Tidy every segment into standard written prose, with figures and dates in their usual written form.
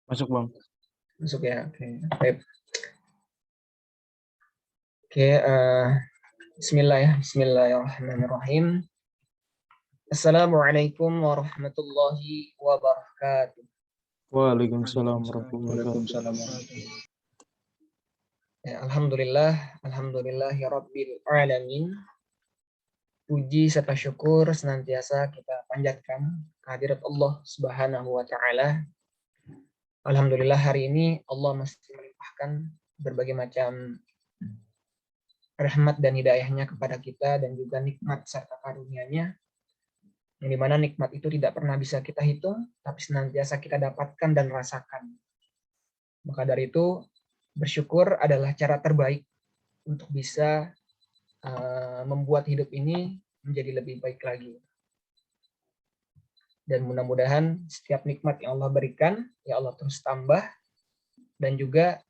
Masuk Bang. Masuk ya. Oke. Baik. Oke, Bismillahirrahmanirrahim. Assalamualaikum warahmatullahi wabarakatuh. Waalaikumsalam warahmatullahi wabarakatuh. Ya, alhamdulillahirabbil alamin. Puji serta syukur senantiasa kita panjatkan kehadirat Allah Subhanahu wa taala. Alhamdulillah hari ini Allah masih melimpahkan berbagai macam rahmat dan hidayahnya kepada kita dan juga nikmat serta karunia-Nya, yang dimana nikmat itu tidak pernah bisa kita hitung, tapi senantiasa kita dapatkan dan rasakan. Maka dari itu, bersyukur adalah cara terbaik untuk bisa membuat hidup ini menjadi lebih baik lagi. Dan mudah-mudahan setiap nikmat yang Allah berikan, ya Allah terus tambah, dan juga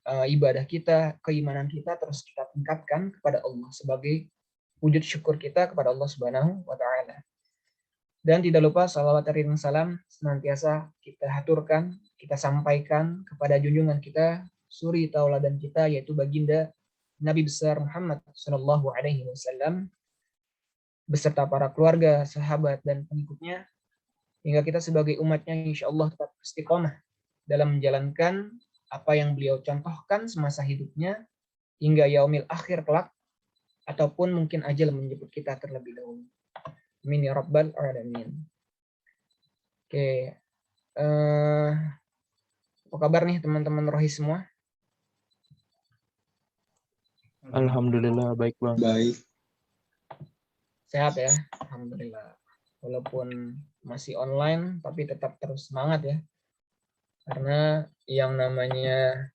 ibadah kita, keimanan kita terus kita tingkatkan kepada Allah sebagai wujud syukur kita kepada Allah Subhanahu wa taala. Dan tidak lupa salawat dan salam senantiasa kita haturkan, kita sampaikan kepada junjungan kita, suri tauladan kita, yaitu baginda Nabi besar Muhammad sallallahu alaihi wasallam beserta para keluarga, sahabat dan pengikutnya, hingga kita sebagai umatnya insyaallah tetap istiqomah dalam menjalankan apa yang beliau contohkan semasa hidupnya hingga yaumil akhir kelak, ataupun mungkin ajal menjemput kita terlebih dahulu. Amin ya rabbal alamin. Oke, apa kabar nih teman-teman rohi semua? Alhamdulillah baik Bang. Baik. Sehat ya, alhamdulillah. Walaupun masih online, tapi tetap terus semangat ya. Karena yang namanya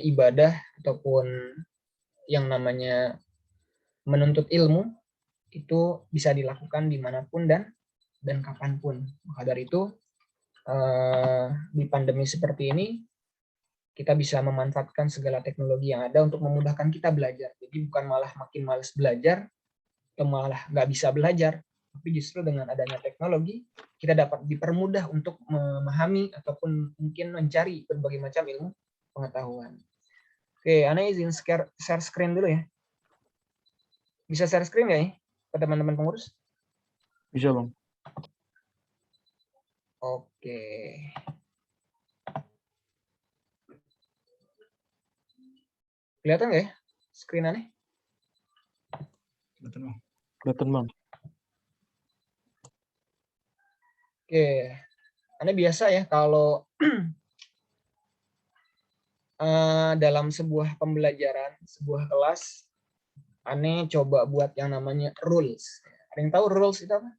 ibadah ataupun yang namanya menuntut ilmu itu bisa dilakukan dimanapun dan kapanpun. Maka dari itu di pandemi seperti ini kita bisa memanfaatkan segala teknologi yang ada untuk memudahkan kita belajar. Jadi bukan malah makin malas belajar atau malah nggak bisa belajar, tapi justru dengan adanya teknologi kita dapat dipermudah untuk memahami ataupun mungkin mencari berbagai macam ilmu pengetahuan. Oke, Ana izin share screen dulu ya. Bisa share screen nggak ya ke teman-teman pengurus? Bisa Bang. Oke. Kelihatan nggak ya screen-annya? Kelihatan Bang. Oke. Anda biasa ya kalau dalam sebuah pembelajaran, sebuah kelas, Ane coba buat yang namanya rules. Ada yang tahu rules itu apa?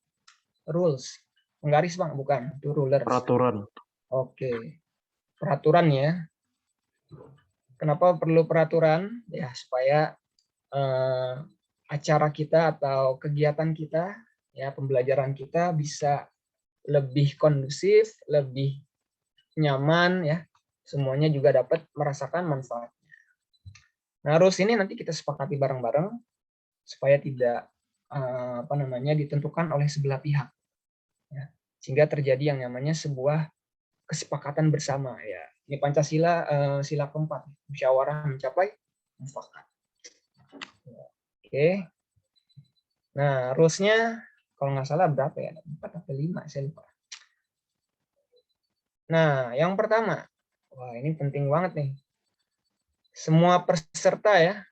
Rules. Penggaris Bang, bukan. Itu rulers. Peraturan. Oke. Peraturan ya. Kenapa perlu peraturan? Ya supaya acara kita atau kegiatan kita, ya pembelajaran kita bisa lebih kondusif, lebih nyaman ya. Semuanya juga dapat merasakan manfaatnya. Nah, rules ini nanti kita sepakati bareng-bareng supaya tidak ditentukan oleh sebelah pihak. Ya. Sehingga terjadi yang namanya sebuah kesepakatan bersama ya. Ini Pancasila sila keempat, musyawarah mencapai mufakat. Oke. Nah, rules-nya kalau nggak salah berapa ya? 4 atau 5, saya lupa. Nah, yang pertama, wah ini penting banget nih. Semua peserta ya,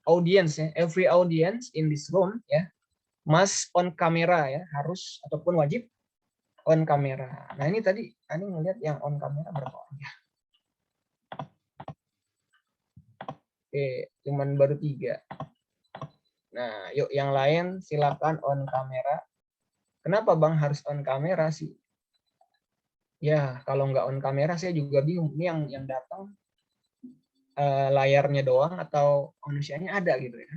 audience ya, every audience in this room ya, must on camera ya, harus ataupun wajib on kamera. Nah ini tadi Ani ngelihat yang on kamera berapa orang ya? Oke, cuman baru 3. Nah, yuk yang lain silakan on kamera. Kenapa Bang harus on kamera sih? Ya, kalau nggak on kamera saya juga bingung. Ini yang datang layarnya doang atau manusianya ada gitu ya.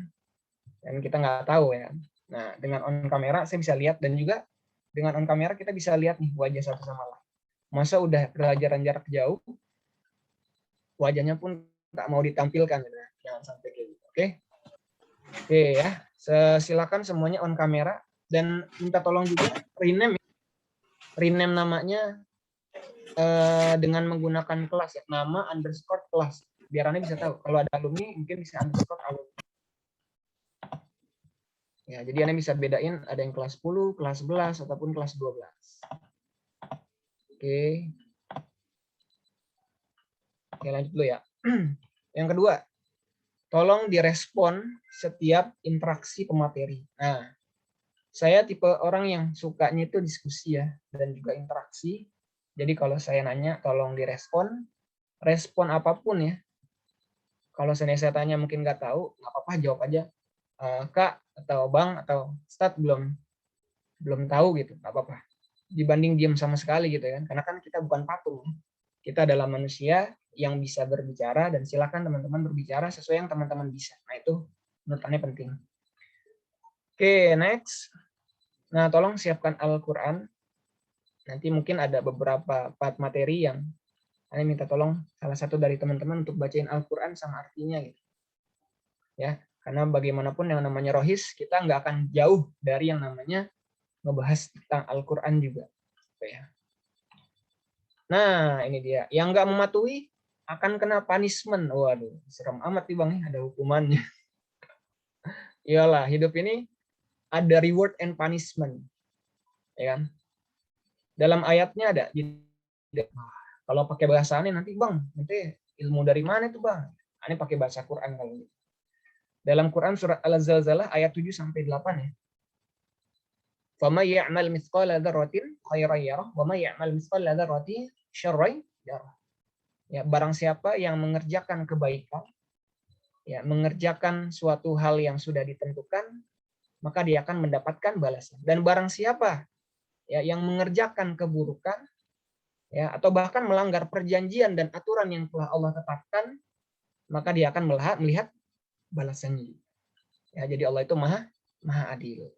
Dan kita nggak tahu ya. Nah, dengan on kamera saya bisa lihat, dan juga dengan on kamera kita bisa lihat nih wajah satu sama lain. Masa udah pelajaran jarak jauh, wajahnya pun nggak mau ditampilkan, gitu. Jangan sampai kayak gitu. Oke? Oke ya, silakan semuanya on kamera, dan minta tolong juga rename rename namanya dengan menggunakan kelas ya, nama underscore kelas. Biar Anda bisa tahu. Kalau ada alumni mungkin bisa underscore alumni. Ya, jadi Anda bisa bedain ada yang kelas 10, kelas 11 ataupun kelas 12. Oke. Oke, lanjut dulu ya. Yang kedua, tolong direspon setiap interaksi pemateri. Nah, saya tipe orang yang sukanya itu diskusi ya, dan juga interaksi. Jadi kalau saya nanya, tolong direspon, respon apapun ya. Kalau saya tanya mungkin nggak tahu, nggak apa-apa, jawab aja. Kak, atau Bang, atau Ustadz belum tahu gitu, nggak apa-apa. Dibanding diam sama sekali gitu kan, karena kan kita bukan patung. Kita adalah manusia yang bisa berbicara, dan silakan teman-teman berbicara sesuai yang teman-teman bisa. Nah itu menurut Anda penting. Oke, next. Nah, tolong siapkan Al-Quran. Nanti mungkin ada beberapa part materi yang Anda minta tolong salah satu dari teman-teman untuk bacain Al-Quran sama artinya gitu. Ya, karena bagaimanapun yang namanya rohis, kita nggak akan jauh dari yang namanya ngebahas tentang Al-Quran juga. Ya. Nah, ini dia. Yang nggak mematuhi akan kena punishment. Waduh, serem amat nih Bang, ada hukumannya. Iyalah, hidup ini ada reward and punishment. Ya kan? Dalam ayatnya ada. Kalau pakai bahasa ini nanti Bang, nanti ilmu dari mana itu Bang? Ini pakai bahasa Quran kalau gitu. Dalam Quran surat Al-Zalzalah ayat 7 sampai 8 ya. Fama ya'mal mithqala dzarratin khairan yarah wa ma ya'mal mithqala dzarratin syarran yarah. Ya, barang siapa yang mengerjakan kebaikan, ya, mengerjakan suatu hal yang sudah ditentukan, maka dia akan mendapatkan balasan. Dan barang siapa ya yang mengerjakan keburukan, ya, atau bahkan melanggar perjanjian dan aturan yang telah Allah tetapkan, maka dia akan melihat balasannya. Ya, jadi Allah itu maha adil.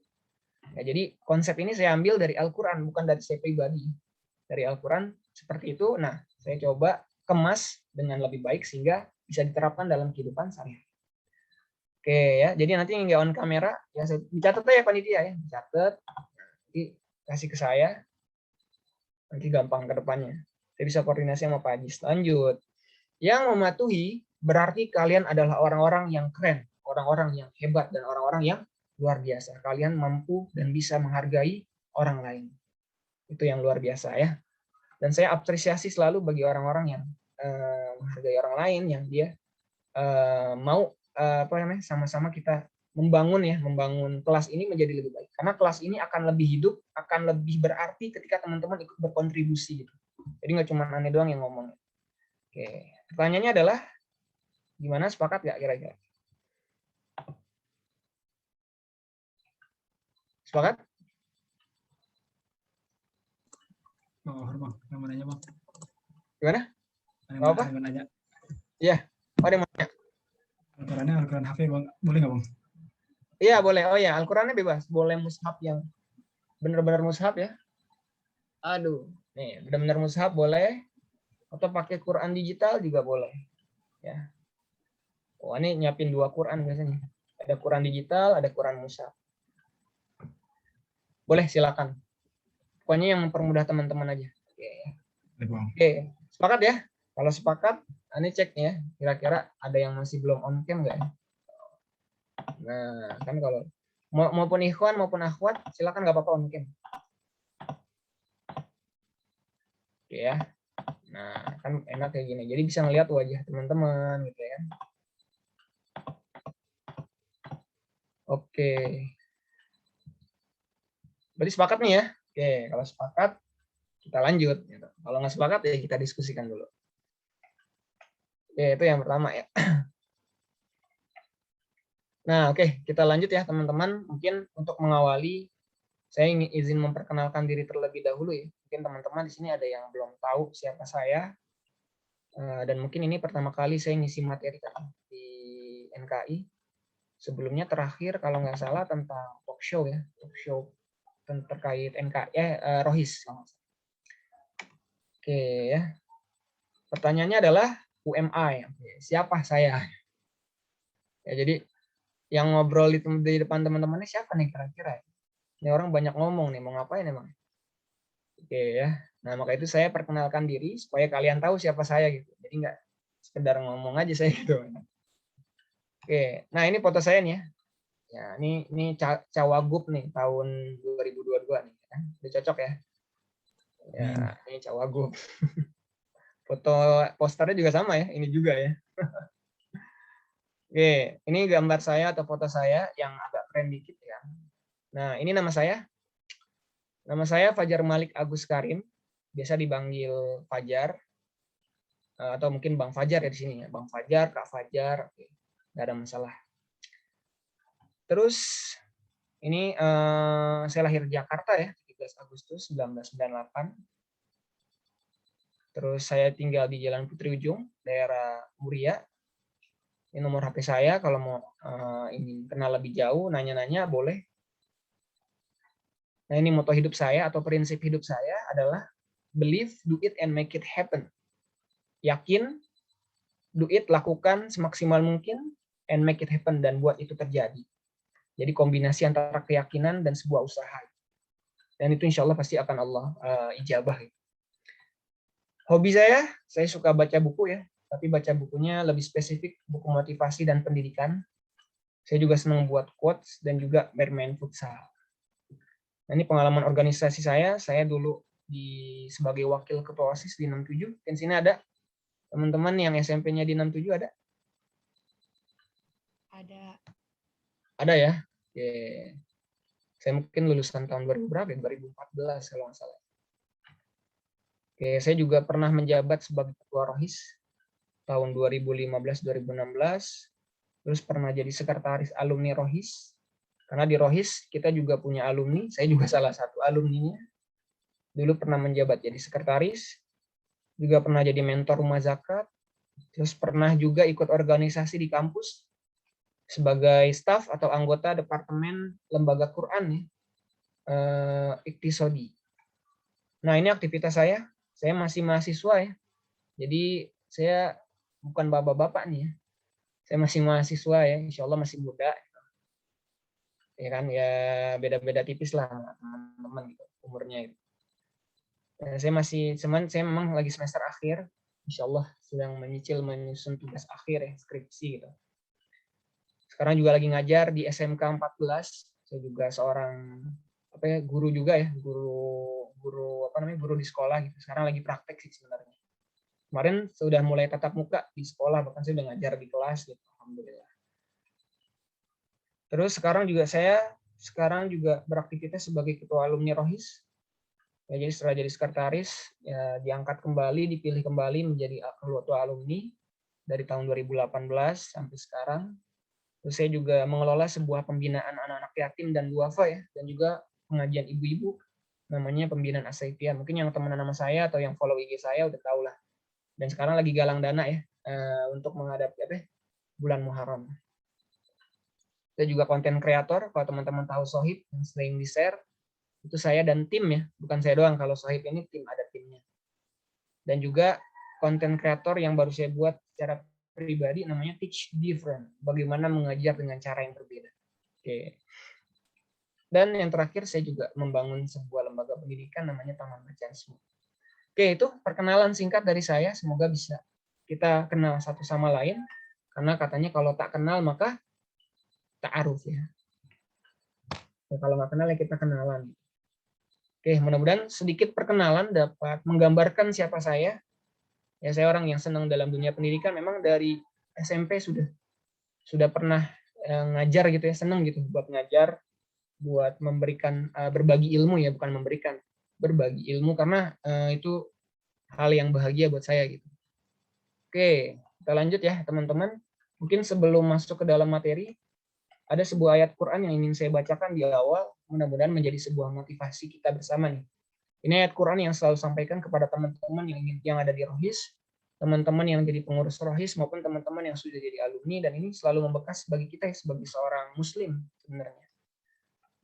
Ya, jadi konsep ini saya ambil dari Al-Quran, bukan dari saya pribadi. Dari Al-Quran seperti itu. Nah, saya coba kemas dengan lebih baik sehingga bisa diterapkan dalam kehidupan sehari-hari. Oke ya, jadi nanti yang nggak on kamera, ya saya dicatat ya panitia ya, dicatat, nanti kasih ke saya, nanti gampang ke depannya. Saya bisa koordinasi sama Pak Haji. Lanjut. Yang mematuhi berarti kalian adalah orang-orang yang keren, orang-orang yang hebat, dan orang-orang yang luar biasa. Kalian mampu dan bisa menghargai orang lain. Itu yang luar biasa ya. Dan saya apresiasi selalu bagi orang-orang yang menghargai orang lain, yang dia mau sama-sama kita membangun kelas ini menjadi lebih baik. Karena kelas ini akan lebih hidup, akan lebih berarti ketika teman-teman ikut berkontribusi gitu. Jadi nggak cuma aneh doang yang ngomong. Oke, pertanyaannya adalah gimana, sepakat nggak kira-kira? Sepakat? Oh, Bang, yang mau nanya, Bang. Gimana? Apa? Yang mau nanya. Iya. Oh, ada yang mau nanya. Al-Qurannya Al-Quran HP, Bang. Boleh nggak, Bang? Iya, boleh. Oh ya, Al-Qurannya bebas. Boleh mushaf yang benar-benar mushaf ya. Aduh, nih benar-benar mushaf boleh. Atau pakai Quran digital juga boleh. Ya. Oh, ini nyiapin 2 Quran biasanya. Ada Quran digital, ada Quran mushaf. Boleh, silakan. Pokoknya yang mempermudah teman-teman aja. Oke. Sepakat ya? Kalau sepakat, ini cek ya. Kira-kira ada yang masih belum on cam nggak ya? Nah, kan kalau maupun ikhwan maupun akhwat, silakan nggak apa-apa on cam. Oke ya. Nah, kan enak kayak gini. Jadi bisa ngeliat wajah teman-teman gitu ya. Oke. Berarti sepakat nih ya. Oke, kalau sepakat kita lanjut. Kalau nggak sepakat ya kita diskusikan dulu. Oke, itu yang pertama ya. Nah, oke, kita lanjut ya teman-teman. Mungkin untuk mengawali, saya ingin izin memperkenalkan diri terlebih dahulu ya. Mungkin teman-teman di sini ada yang belum tahu siapa saya. Dan mungkin ini pertama kali saya ngisi materi di NKI. Sebelumnya terakhir kalau nggak salah tentang talk show ya, talk show terkait NKI, Rohis. Oke ya. Pertanyaannya adalah who am I? Siapa saya? Ya, jadi yang ngobrol di depan teman-temannya siapa nih kira-kira? Ini orang banyak ngomong nih, mau ngapain emang? Oke ya. Nah, maka itu saya perkenalkan diri supaya kalian tahu siapa saya gitu. Jadi nggak sekedar ngomong aja saya gitu. Oke. Nah, ini foto saya nih ya. Ya, ini Cawagup nih tahun 2022 nih ya. Udah cocok ya. Ya, ini Cawagup. Foto posternya juga sama ya, ini juga ya. Oke, ini gambar saya atau foto saya yang agak keren dikit ya. Nah, ini nama saya. Nama saya Fajar Malik Agus Karim. Biasa dipanggil Fajar. Atau mungkin Bang Fajar ya di sini ya. Bang Fajar, Kak Fajar. Oke, nggak ada masalah. Terus, ini saya lahir di Jakarta ya, 13 Agustus 1998. Terus saya tinggal di Jalan Putri Ujung, daerah Muria. Ini nomor HP saya, kalau mau ingin kenal lebih jauh, nanya-nanya boleh. Nah, ini moto hidup saya atau prinsip hidup saya adalah believe, do it, and make it happen. Yakin, do it, lakukan semaksimal mungkin, and make it happen, dan buat itu terjadi. Jadi kombinasi antara keyakinan dan sebuah usaha. Dan itu insya Allah pasti akan Allah ijabah. Hobi saya suka baca buku ya, tapi baca bukunya lebih spesifik, buku motivasi dan pendidikan. Saya juga senang buat quotes dan juga bermain futsal. Nah, ini pengalaman organisasi saya dulu sebagai wakil ketua OSIS di 67. Di sini ada teman-teman yang SMP-nya di 67 ada? Ada. Ada ya? Oke. Saya mungkin lulusan tahun 2000 berapa? 2014 kalau nggak salah. Oke, saya juga pernah menjabat sebagai ketua ROHIS tahun 2015-2016. Terus pernah jadi sekretaris alumni ROHIS. Karena di ROHIS kita juga punya alumni, saya juga salah satu alumninya. Dulu pernah menjabat jadi sekretaris, juga pernah jadi mentor rumah zakat, terus pernah juga ikut organisasi di kampus sebagai staf atau anggota departemen lembaga Quran ya, Iktisodi. Nah, ini aktivitas saya masih mahasiswa ya, jadi saya bukan bapak-bapak nih ya, saya masih mahasiswa ya, insya Allah masih muda, ya kan, ya beda-beda tipis lah teman-teman gitu umurnya itu. Saya memang lagi semester akhir, insya Allah sedang menyusun tugas akhir ya, skripsi gitu. Sekarang juga lagi ngajar di SMK 14. Saya juga seorang guru juga ya, guru di sekolah gitu. Sekarang lagi praktek sih sebenarnya. Kemarin sudah mulai tatap muka di sekolah, bahkan saya udah ngajar di kelas gitu. Alhamdulillah. Terus sekarang juga beraktivitas sebagai ketua alumni ROHIS. Ya, jadi setelah jadi sekretaris, ya, diangkat kembali, dipilih kembali menjadi ketua alumni dari tahun 2018 sampai sekarang. Terus saya juga mengelola sebuah pembinaan anak-anak yatim dan duafa ya, dan juga pengajian ibu-ibu, namanya pembinaan Asaifiyah. Mungkin yang teman nama saya atau yang follow IG saya udah tahu lah. Dan sekarang lagi galang dana ya untuk menghadapi bulan Muharram. Saya juga konten kreator, kalau teman-teman tahu Sohib yang sering di-share, itu saya dan tim ya, bukan saya doang. Kalau Sohib ini tim, ada timnya. Dan juga konten kreator yang baru saya buat secara pribadi namanya Teach Different, bagaimana mengajar dengan cara yang berbeda. Oke. Dan yang terakhir saya juga membangun sebuah lembaga pendidikan namanya Taman Bacaan Semua. Oke, itu perkenalan singkat dari saya, semoga bisa kita kenal satu sama lain, karena katanya kalau tak kenal maka ta'aruf ya. Nah, kalau nggak kenal ya kita kenalan. Oke, mudah-mudahan sedikit perkenalan dapat menggambarkan siapa saya. Ya, saya orang yang senang dalam dunia pendidikan, memang dari SMP sudah pernah ngajar gitu ya, senang gitu buat ngajar, buat memberikan berbagi ilmu ya, bukan memberikan, berbagi ilmu, karena itu hal yang bahagia buat saya gitu. Oke, kita lanjut ya teman-teman. Mungkin sebelum masuk ke dalam materi, ada sebuah ayat Quran yang ingin saya bacakan di awal, mudah-mudahan menjadi sebuah motivasi kita bersama nih. Ini ayat Quran yang selalu sampaikan kepada teman-teman yang ada di ROHIS, teman-teman yang jadi pengurus ROHIS maupun teman-teman yang sudah jadi alumni, dan ini selalu membekas bagi kita sebagai seorang muslim sebenarnya.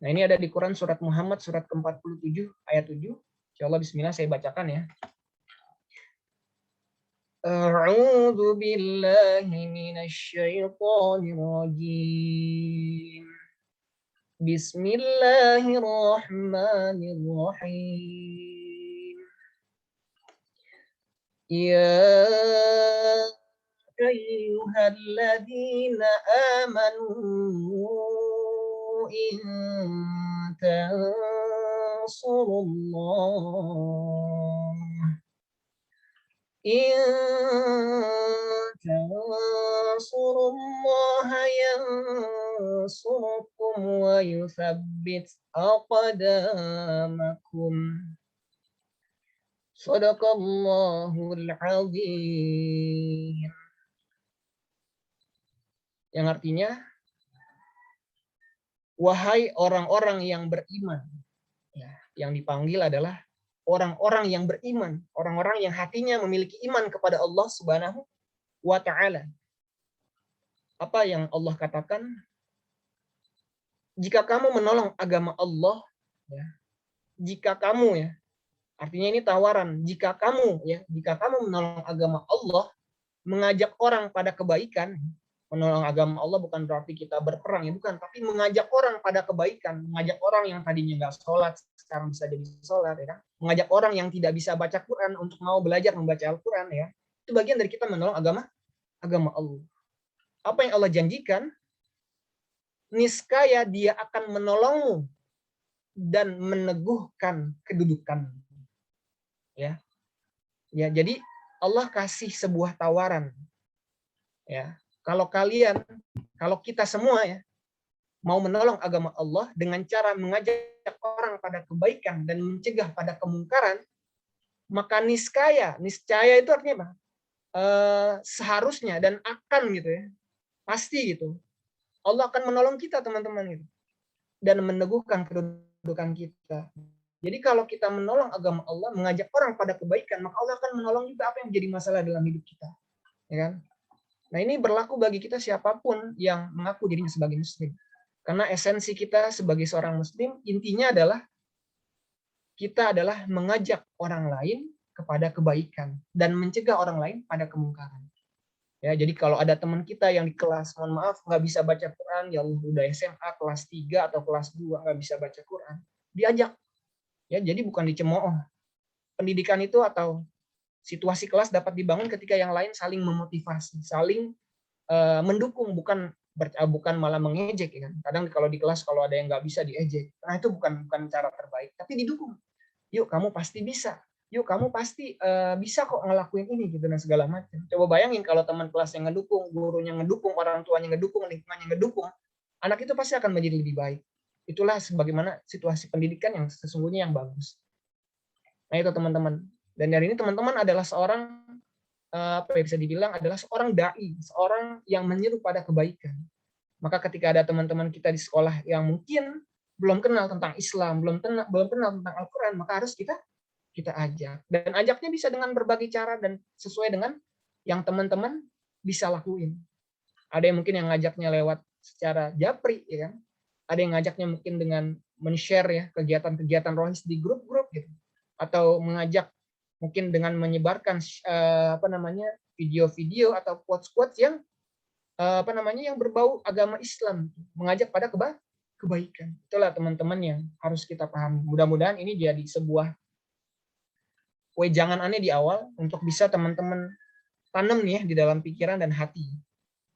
Nah, ini ada di Quran surat Muhammad surat ke-47 ayat 7. Insyaallah bismillah saya bacakan ya. A'udzu billahi minasy syaithanir rajim. Bismillahirrahmanirrahim. Ya ayyuhalladzina amanu in tansurullah tansurullaha yansurkum wa yuthabbit aqdamakum. Shadaqallahul azim. Yang artinya, wahai orang-orang yang beriman. Ya, yang dipanggil adalah orang-orang yang beriman, orang-orang yang hatinya memiliki iman kepada Allah Subhanahu wa taala. Apa yang Allah katakan? Jika kamu menolong agama Allah, ya, jika kamu, ya, artinya ini tawaran, jika kamu menolong agama Allah, mengajak orang pada kebaikan. Menolong agama Allah bukan berarti kita berperang, ya bukan, tapi mengajak orang pada kebaikan, mengajak orang yang tadinya nggak sholat sekarang bisa jadi sholat, ya kan? Mengajak orang yang tidak bisa baca Quran untuk mau belajar membaca Al-Quran, ya. Itu bagian dari kita menolong agama Allah. Apa yang Allah janjikan? Niscaya Dia akan menolongmu dan meneguhkan kedudukan. Ya. Ya, jadi Allah kasih sebuah tawaran. Ya. Kalau kita semua, ya, mau menolong agama Allah dengan cara mengajak orang pada kebaikan dan mencegah pada kemungkaran, maka niscaya itu artinya apa? Seharusnya dan akan gitu, ya. Pasti gitu. Allah akan menolong kita, teman-teman, gitu. Dan meneguhkan kedudukan kita. Jadi kalau kita menolong agama Allah, mengajak orang pada kebaikan, maka Allah akan menolong juga apa yang menjadi masalah dalam hidup kita. Ya kan? Nah, ini berlaku bagi kita siapapun yang mengaku dirinya sebagai muslim. Karena esensi kita sebagai seorang muslim, intinya adalah kita adalah mengajak orang lain kepada kebaikan dan mencegah orang lain pada kemungkaran. Ya, jadi kalau ada teman kita yang di kelas, mohon maaf, nggak bisa baca Quran, ya udah SMA kelas 3 atau kelas 2 nggak bisa baca Quran, diajak. Ya, jadi bukan dicemooh. Pendidikan itu atau situasi kelas dapat dibangun ketika yang lain saling memotivasi, saling mendukung, bukan malah mengejek, ya kan. Kadang kalau di kelas kalau ada yang nggak bisa diejek, nah itu bukan cara terbaik, tapi didukung. Yuk kamu pasti bisa, yuk kamu pasti bisa kok ngelakuin ini gitu dan segala macam. Coba bayangin kalau teman kelas yang ngedukung, gurunya ngedukung, orang tuanya ngedukung, lingkungannya ngedukung, anak itu pasti akan menjadi lebih baik. Itulah sebagaimana situasi pendidikan yang sesungguhnya yang bagus. Nah itu teman-teman. Dan dari ini teman-teman adalah seorang apa yang bisa dibilang adalah seorang dai, seorang yang menyeru pada kebaikan. Maka ketika ada teman-teman kita di sekolah yang mungkin belum kenal tentang Islam, belum kenal tentang Al-Quran, maka harus kita ajak. Dan ajaknya bisa dengan berbagai cara dan sesuai dengan yang teman-teman bisa lakuin. Ada yang mungkin yang ngajaknya lewat secara japri, ya kan? Ada yang ngajaknya mungkin dengan men-share, ya, kegiatan-kegiatan rohis di grup-grup gitu. Atau mengajak mungkin dengan menyebarkan video-video atau quotes-quotes yang yang berbau agama Islam, mengajak pada kebaikan. Itulah teman-teman yang harus kita pahami. Mudah-mudahan ini jadi sebuah wejangan aneh di awal untuk bisa teman-teman tanam nih, ya, di dalam pikiran dan hati.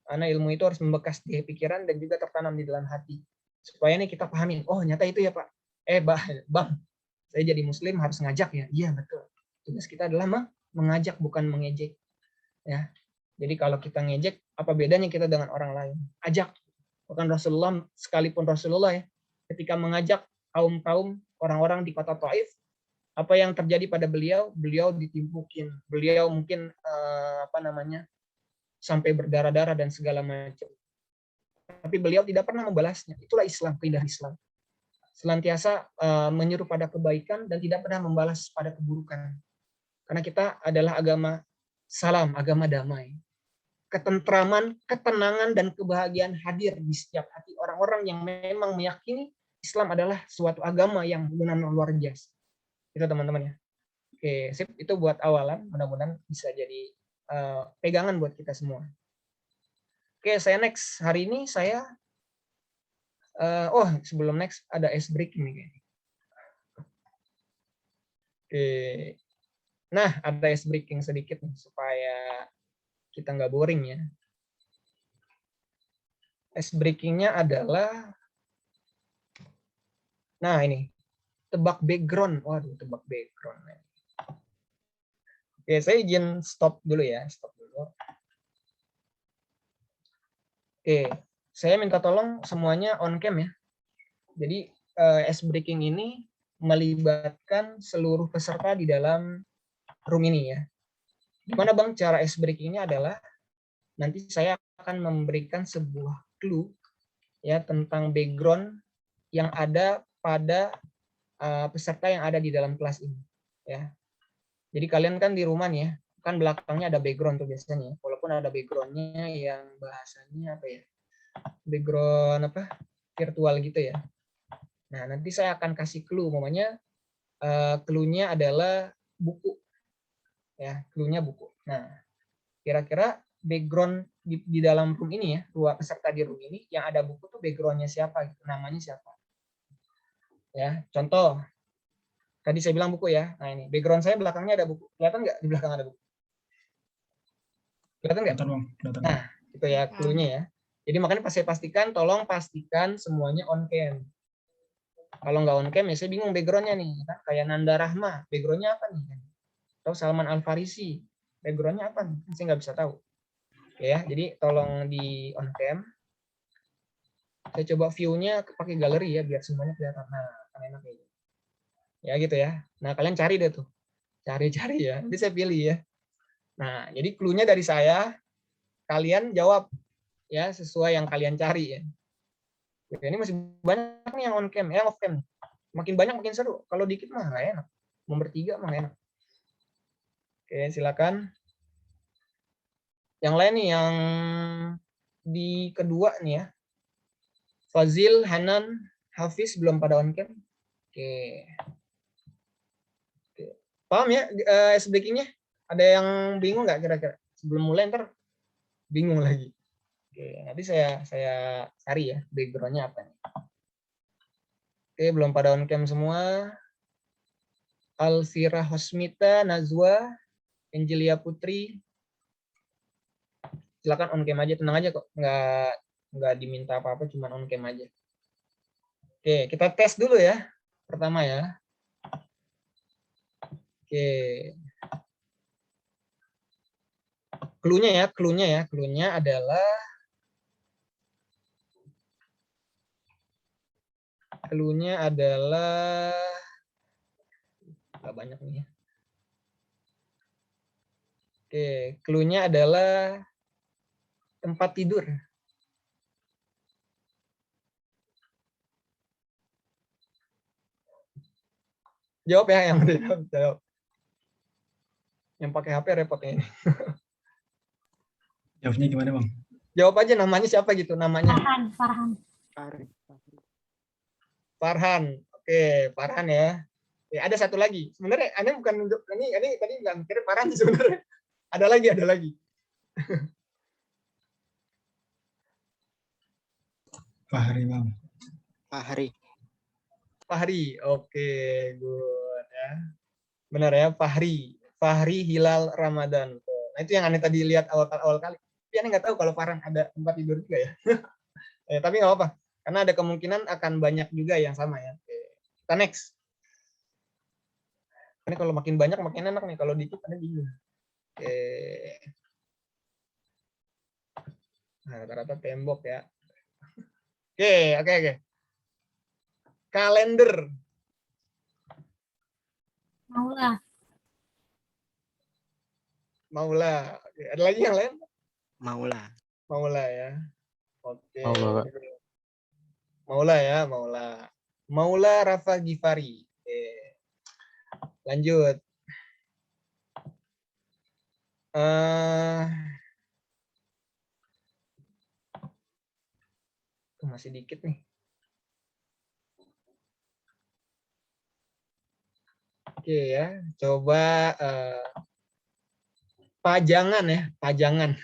Karena ilmu itu harus membekas di pikiran dan juga tertanam di dalam hati. Supaya nih kita pahami, oh nyata itu ya Pak. Bang, saya jadi muslim harus ngajak ya. Iya betul. Tugas kita adalah mengajak, bukan mengejek. Ya. Jadi kalau kita ngejek, apa bedanya kita dengan orang lain? Ajak. Bahkan Rasulullah, sekalipun Rasulullah, ya, ketika mengajak kaum-kaum orang-orang di kota Taif, apa yang terjadi pada beliau? Beliau ditimpukin. Beliau mungkin sampai berdarah-darah dan segala macam. Tapi beliau tidak pernah membalasnya. Itulah Islam, keindahan Islam. Senantiasa menyeru pada kebaikan dan tidak pernah membalas pada keburukan. Karena kita adalah agama salam, agama damai. Ketentraman, ketenangan, dan kebahagiaan hadir di setiap hati orang-orang yang memang meyakini Islam adalah suatu agama yang benar-benar luar biasa. Itu teman-teman, ya. Oke, sip. Itu buat awalan. Mudah-mudahan bisa jadi pegangan buat kita semua. Oke, saya next. Hari ini saya sebelum next ada ice break ini kayaknya. Oke. Nah, ada ice breaking sedikit nih supaya kita nggak boring ya. Ice breakingnya adalah, nah ini, tebak background. Waduh, tebak background. Oke, saya izin stop dulu ya, stop dulu. Oke, saya minta tolong semuanya on cam ya. Jadi ice breaking ini melibatkan seluruh peserta di dalam room ini ya. Gimana Bang cara ice breaking ini adalah nanti saya akan memberikan sebuah clue ya tentang background yang ada pada peserta yang ada di dalam kelas ini ya. Jadi kalian kan di rumah nih ya, kan belakangnya ada background tuh biasanya. Walaupun ada backgroundnya yang bahasanya apa ya? Background apa? Virtual gitu ya. Nah, nanti saya akan kasih clue, namanya clue-nya adalah buku. Ya, clue-nya buku. Nah, kira-kira background di dalam room ini ya, dua peserta di room ini yang ada buku tuh background-nya siapa gitu, namanya siapa. Ya, contoh. Tadi saya bilang buku ya. Nah, ini background saya belakangnya ada buku. Kelihatan nggak di belakang ada buku? Kelihatan nggak? Kelihatan. Nah, itu ya clue-nya ya. Jadi makanya saya pastikan, tolong pastikan semuanya on cam. Kalau nggak on cam ya saya bingung background-nya nih. Kayak Nanda Rahma, background-nya apa nih? Atau Salman Al Farisi, background-nya apa nih? Saya nggak bisa tahu. Ya, jadi tolong di on cam. Saya coba view-nya pakai galeri ya, biar semuanya kelihatan. Nah, kan enak ya. Ya gitu ya. Nah, kalian cari deh tuh. Cari-cari ya. Nanti saya pilih ya. Nah, jadi clue-nya dari saya, kalian jawab ya sesuai yang kalian cari ya. Ini masih banyak nih yang on cam, yang off cam. Makin banyak makin seru. Kalau dikit mah nggak enak. Mau bertiga mah nggak enak. Oke, silakan. Yang lain nih, yang di kedua nih ya. Fazil, Hanan, Hafiz belum pada on cam. Oke. Paham ya ice breaking-nya? Ada yang bingung nggak kira-kira? Sebelum mulai ntar bingung lagi. Oke, nanti saya cari ya background-nya apa nih. Oke, belum pada on cam semua. Alfira Hosmita, Nazwa, Angelia Putri. Silakan on cam aja, tenang aja kok. Nggak diminta apa-apa, cuma on cam aja. Oke, kita tes dulu ya. Pertama ya. Oke. Clue-nya adalah nggak banyak nih ya. Oke, clue-nya adalah tempat tidur. Jawab ya yang jawab. Yang pakai HP repotnya ini. Jawabnya gimana Bang? Jawab aja namanya siapa gitu namanya. Farhan. Oke, Farhan ya. Ya, ada satu lagi. Sebenarnya Anda bukan untuk ini tadi nggak mikir Farhan sebenarnya. Ada lagi. Fahri Bang. Fahri. Oke, good ya. Benar ya, Fahri Hilal Ramadan. Nah, itu yang Anda tadi lihat awal kali. Tapi Anda nggak tahu kalau Farhan ada tempat tidur juga ya. Tapi nggak apa-apa. Karena ada kemungkinan akan banyak juga yang sama ya. Oke. Kita next. Ini kalau makin banyak makin enak nih. Kalau dikit Anda bingung. Oke. Nah, rata-rata tembok ya. Oke. Kalender. Maula. Oke. Ada lagi yang lain? Maula ya. Oke. Maula ya, Maula Rafa Gifari. Oke. Lanjut. Masih dikit nih. Oke ya, coba pajangan ya, pajangan.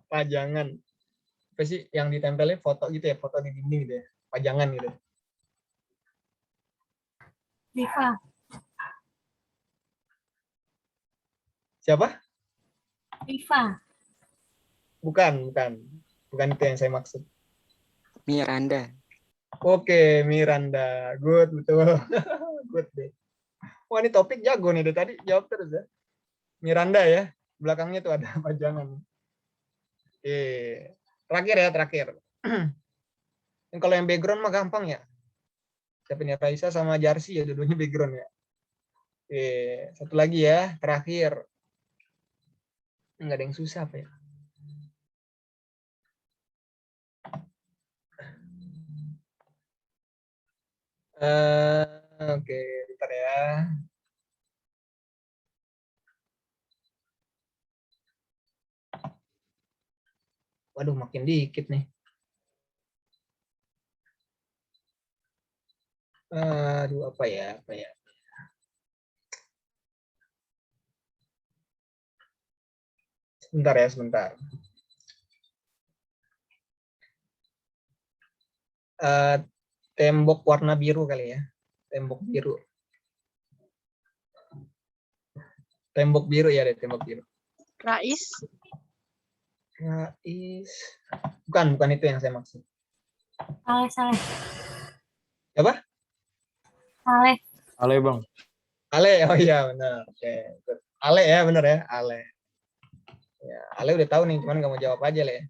Apa sih yang ditempelin foto gitu ya, foto di dinding gitu ya, pajangan gitu. Siapa? Rifa. Bukan itu yang saya maksud. Miranda. Oke, Miranda. Good, betul. Good deh. Wah, ini topik jago nih dari tadi, jawab terus ya. Miranda ya. Belakangnya tuh ada pajangan. Oke. Terakhir. Dan kalau yang background mah gampang ya. Siapa nih, Raisa sama Jarsi ya, dua-duanya background ya. Oke, satu lagi ya, terakhir. Enggak ada yang susah apa ya? Oke, bentar ya. Waduh, makin dikit nih. Aduh, apa ya? Sebentar. Tembok warna biru kali ya. Tembok biru ya, deh, tembok biru. Rais. Bukan itu yang saya maksud. Saleh. Apa? Saleh. Ale bang. Ale, oh iya benar. Oke, good. Ale ya, benar ya, Ale. Ya, Ale udah tahu nih, cuman nggak mau jawab aja lah ya.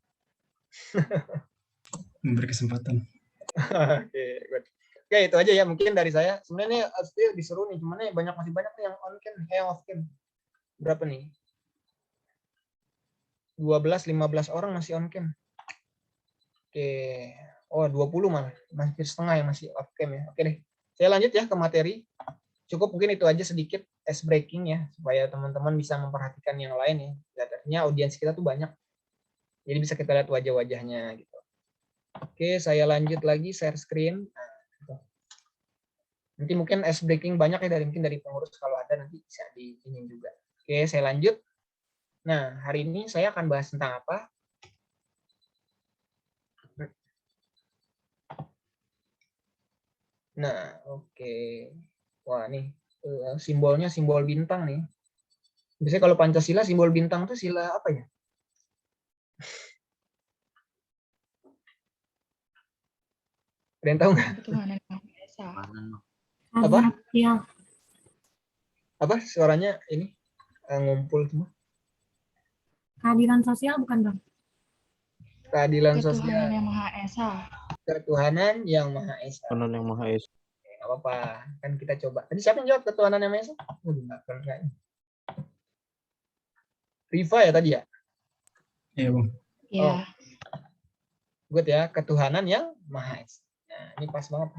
Memberi kesempatan. Oke, good. Oke, itu aja ya mungkin dari saya. Sebenarnya still disuruh nih, cuman masih banyak nih yang on cam, yang off cam. Berapa nih? 12-15 orang masih on cam. Oke. Oh, 20 malah. Hampir setengah yang masih off cam ya. Oke deh. Saya lanjut ya ke materi. Cukup mungkin itu aja sedikit ice breaking ya, supaya teman-teman bisa memperhatikan yang lain ya. Artinya audiens kita tuh banyak. Jadi bisa kita lihat wajah-wajahnya gitu. Oke, saya lanjut lagi share screen. Nah, gitu. Nanti mungkin ice breaking banyak ya dari pengurus, kalau ada nanti bisa diinin juga. Oke, saya lanjut. Nah, hari ini saya akan bahas tentang apa? Nah, oke. Wah, nih simbolnya simbol bintang nih. Biasanya kalau Pancasila simbol bintang itu sila apa ya? Ada yang tahu nggak? Ketuhanan Yang Maha Esa. Apa? Iya. Apa suaranya ini ngumpul semua? Keadilan sosial bukan bang? Keadilan Ketuhanan sosial. Yang Maha Esa. Ketuhanan yang Maha Esa. Ketuhanan yang Maha Esa. Nggak apa-apa, kan kita coba. Tadi siapa yang jawab ketuhanan yang Maha Esa? Enggak. Riva ya tadi ya? Iya bang. Ya. Oh. Good ya, ketuhanan yang Maha Esa. Nah, ini pas banget.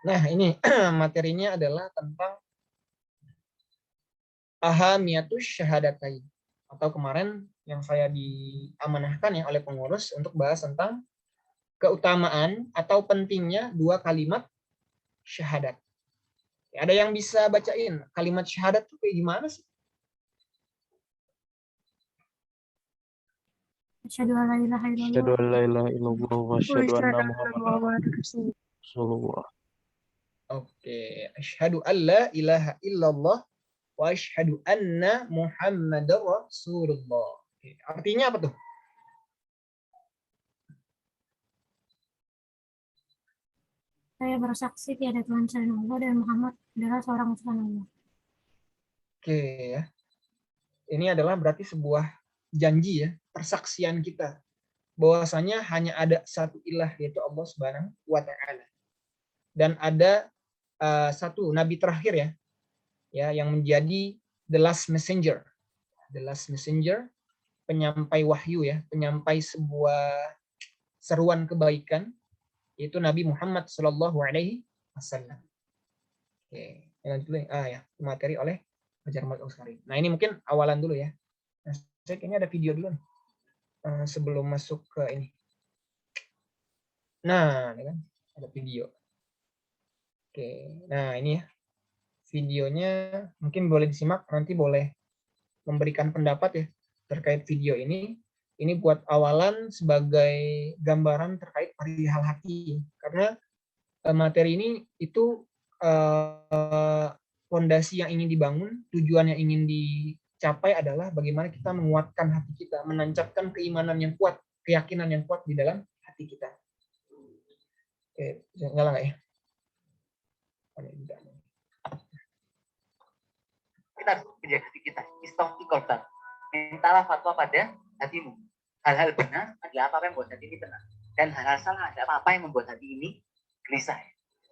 Nah, ini materinya adalah tentang ahamiyatus syahadatain. Atau kemarin yang saya diamanahkan ya oleh pengurus untuk bahas tentang keutamaan atau pentingnya dua kalimat syahadat. Ada yang bisa bacain kalimat syahadat itu kayak gimana sih? Asyhadu an la ilaha Asyhadu illallah. an la ilaha illallah wa asyhadu anna Muhammadan Rasulullah. Oke, asyhadu an la ilaha illallah wa asyhadu anna Muhammadar Rasulullah. Oke, artinya apa tuh? Saya bersaksi tiada Tuhan selain Allah dan Muhammad adalah seorang utusan Allah. Oke ya. Ini adalah berarti sebuah janji ya, persaksian kita bahwasanya hanya ada satu ilah yaitu Allah Subhanahu wa taala. Dan ada satu nabi terakhir ya yang menjadi the last messenger. The last messenger, penyampai wahyu ya, penyampai sebuah seruan kebaikan, yaitu Nabi Muhammad Shallallahu Alaihi Wasallam. Oke, lanjut dulu ya, materi oleh Fajar Malik Auskari. Nah ini mungkin awalan dulu ya. Nah, saya kayaknya ada video dulu nih, sebelum masuk ke ini. Nah, ini kan ada video. Oke, nah ini ya videonya, mungkin boleh disimak, nanti boleh memberikan pendapat ya terkait video ini. Ini buat awalan sebagai gambaran terkait perihal hati, karena materi ini itu fondasi yang ingin dibangun, tujuan yang ingin capai adalah bagaimana kita menguatkan hati kita, menancapkan keimanan yang kuat, keyakinan yang kuat di dalam hati kita. Oke, nyala nggak ya? Kita harus menjaga hati kita. Istiqomah. Mintalah fatwa pada hatimu. Hal-hal benar adalah apa yang membuat hati ini tenang. Dan hal-hal salah adalah apa yang membuat hati ini gelisah.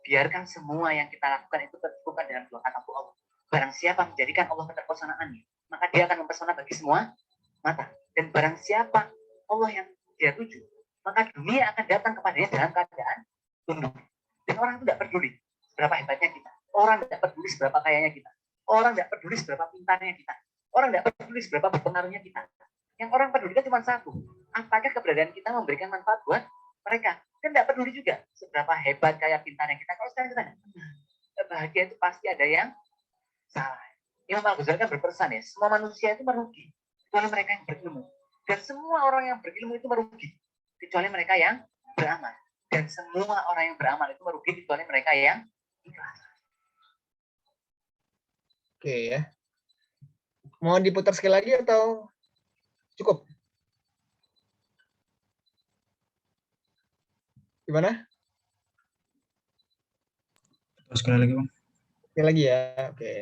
Biarkan semua yang kita lakukan itu terbuka dalam dua kata Allah. Barang siapa menjadikan Allah keterpesonaannya, maka dia akan mempesona bagi semua mata. Dan barang siapa Allah yang dia tuju, maka dunia akan datang kepadanya dalam keadaan tunduk. Dan orang itu tidak peduli seberapa hebatnya kita. Orang tidak peduli seberapa kayanya kita. Orang tidak peduli seberapa pintarnya kita. Orang tidak peduli seberapa berpengaruhnya kita. Yang orang peduli kan cuma satu. Apakah keberadaan kita memberikan manfaat buat mereka? Dan tidak peduli juga seberapa hebat kayak pintarnya kita. Kalau sekarang kita bahagia itu pasti ada yang salah. Imam Al-Ghazali kan berpesan ya, semua manusia itu merugi kecuali mereka yang berilmu. Dan semua orang yang berilmu itu merugi kecuali mereka yang beramal. Dan semua orang yang beramal itu merugi kecuali mereka yang ikhlas. Oke ya. Mau diputar sekali lagi atau cukup? Gimana? Terus sekali lagi, Bang. Sekali lagi ya. Oke.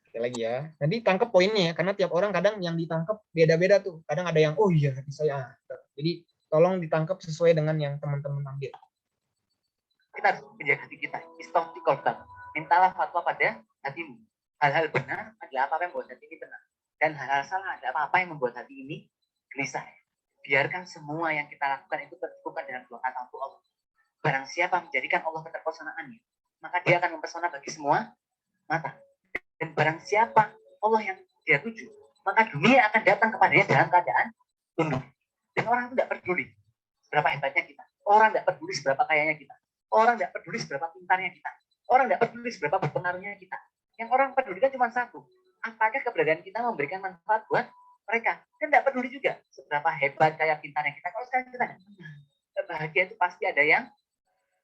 Sekali lagi ya. Nanti tangkap poinnya ya, karena tiap orang kadang yang ditangkap beda-beda tuh. Kadang ada yang, oh iya, hati saya. Jadi tolong ditangkap sesuai dengan yang teman-teman ambil. Kita harus menjaga hati kita. Istiqomah. Mintalah fatwa pada hatimu. Hal-hal benar adalah apa yang membuat hati ini tenang. Dan hal-hal salah adalah apa yang membuat hati ini gelisah. Biarkan semua yang kita lakukan itu terbuka dalam dua kata Allah. Barang siapa menjadikan Allah keterpesonaannya, maka dia akan mempesona bagi semua mata. Dan barang siapa Allah yang dia tuju, maka dunia akan datang kepadanya dalam keadaan tunduk. Dan orang itu tidak peduli seberapa hebatnya kita. Orang tidak peduli seberapa kayanya kita. Orang tidak peduli seberapa pintarnya kita. Orang tidak peduli seberapa berpengaruhnya kita. Yang orang peduli kan cuma satu. Apakah keberadaan kita memberikan manfaat buat mereka? Dan tidak peduli juga seberapa hebat kayak pintarnya kita. Kalau sekarang kita bahagia itu pasti ada yang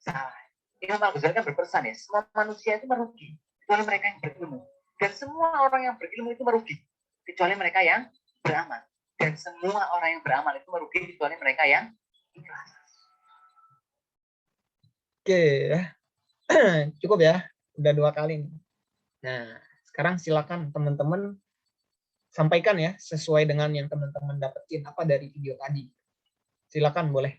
salah. Imam Al-Ghazali kan berpesan ya, semua manusia itu merugi kecuali mereka yang berilmu. Dan semua orang yang berilmu itu merugi kecuali mereka yang beramal. Dan semua orang yang beramal itu merugi kecuali mereka yang ikhlas. Oke ya. Cukup ya. Udah 2 kali nih. Nah, sekarang silakan teman-teman sampaikan ya sesuai dengan yang teman-teman dapetin apa dari video tadi. Silakan boleh.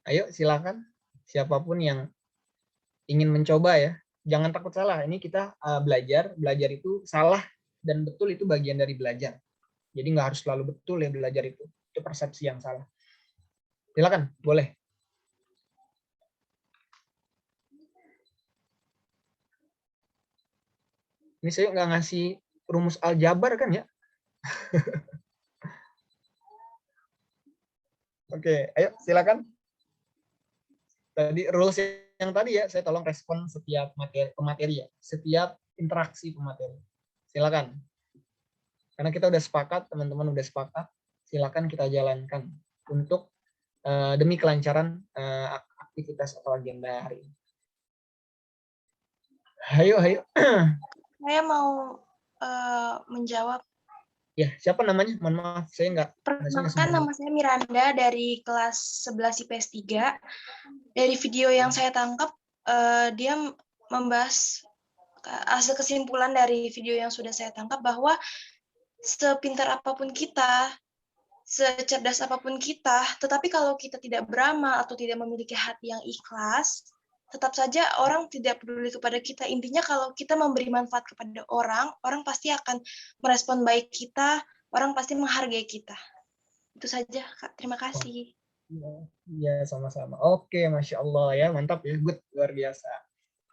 Ayo silakan siapapun yang ingin mencoba ya. Jangan takut salah. Ini kita belajar itu salah dan betul itu bagian dari belajar. Jadi nggak harus selalu betul ya belajar itu. Itu persepsi yang salah. Silakan, boleh. Ini saya nggak ngasih rumus aljabar kan ya? Oke, ayo silakan. Tadi rules yang tadi ya, saya tolong respon setiap pemateri ya, setiap interaksi pemateri. Silakan. Karena kita udah sepakat, teman-teman udah sepakat, silakan kita jalankan untuk demi kelancaran aktivitas atau agenda hari ini. Ayo. Saya mau menjawab. Ya, siapa namanya? Mohon maaf, saya nggak. Perkenalkan, nama saya Miranda dari kelas 11 IPS 3. Dari video yang saya tangkap, dia membahas hasil kesimpulan dari video yang sudah saya tangkap bahwa sepintar apapun kita, secerdas apapun kita, tetapi kalau kita tidak beramal atau tidak memiliki hati yang ikhlas, tetap saja orang tidak peduli kepada kita. Intinya kalau kita memberi manfaat kepada orang, orang pasti akan merespon baik kita, orang pasti menghargai kita. Itu saja, Kak. Terima kasih. Iya, sama-sama. Oke, Masya Allah ya, mantap ya, good, luar biasa.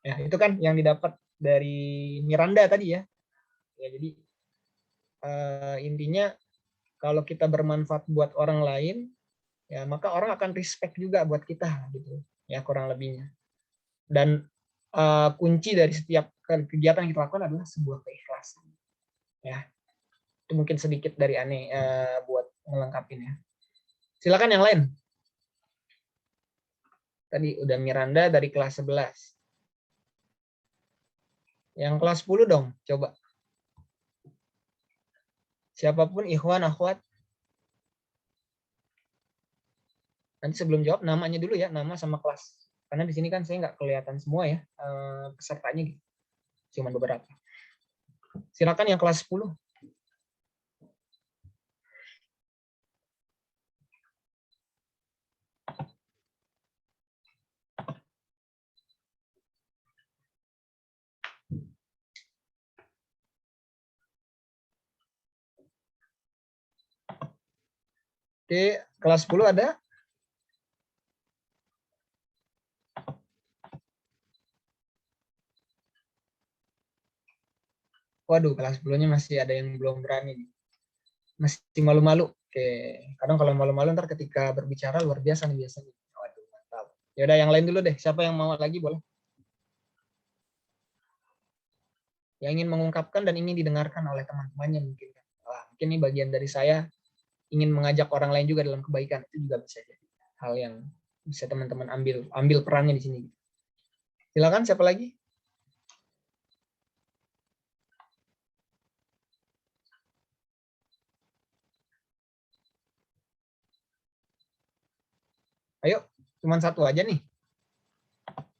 Ya, itu kan yang didapat dari Miranda tadi ya. Ya, jadi intinya kalau kita bermanfaat buat orang lain, ya maka orang akan respect juga buat kita gitu. Ya, kurang lebihnya. Dan kunci dari setiap kegiatan yang kita lakukan adalah sebuah keikhlasan. Ya. Itu mungkin sedikit dari Ane buat ngelengkapin ya. Silakan yang lain. Tadi udah Miranda dari kelas 11. Yang kelas 10 dong, coba. Siapapun, ikhwan, akhwat. Nanti sebelum jawab namanya dulu ya, nama sama kelas. Karena di sini kan saya nggak kelihatan semua ya pesertanya gitu. Cuman beberapa. Silakan yang kelas 10. Oke, kelas 10 ada? Waduh, kelas 10-nya masih ada yang belum berani. Masih malu-malu. Oke, kadang kalau malu-malu ntar ketika berbicara luar biasa nih biasanya. Waduh, mantap. Ya udah yang lain dulu deh. Siapa yang mau lagi boleh? Yang ingin mengungkapkan dan ingin didengarkan oleh teman-temannya mungkin. Wah, mungkin ini bagian dari saya ingin mengajak orang lain juga dalam kebaikan. Itu juga bisa jadi hal yang bisa teman-teman ambil perannya di sini. Silakan siapa lagi? Ayo, cuma satu aja nih.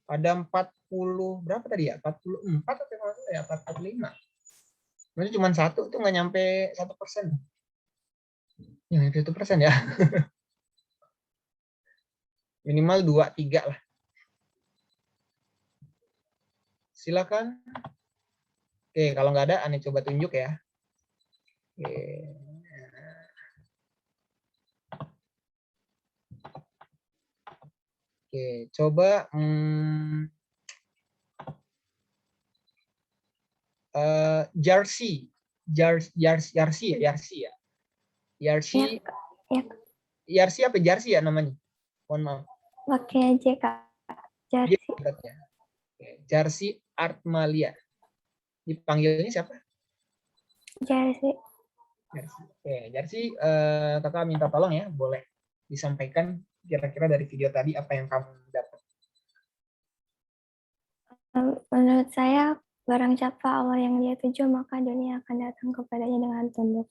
Ada 40 berapa tadi ya? 44 atau ya 45. Berarti cuma satu itu nggak nyampe 1%. Ya, 1% ya. Minimal 2-3 lah. Silakan. Oke, kalau nggak ada, Ane coba tunjuk ya. Oke. Oke, coba Jersey ya. Jersey apa Jersey ya namanya? Mohon maaf. Pakai J, Kak. Jersey. Jersey Artmalia. Dipanggilnya siapa? Jersey. Oke, Jersey, kakak minta tolong ya, boleh disampaikan kira-kira dari video tadi apa yang kamu dapat. Menurut saya, barang siapa Allah yang Dia tuju, maka dunia akan datang kepadanya dengan tunduk.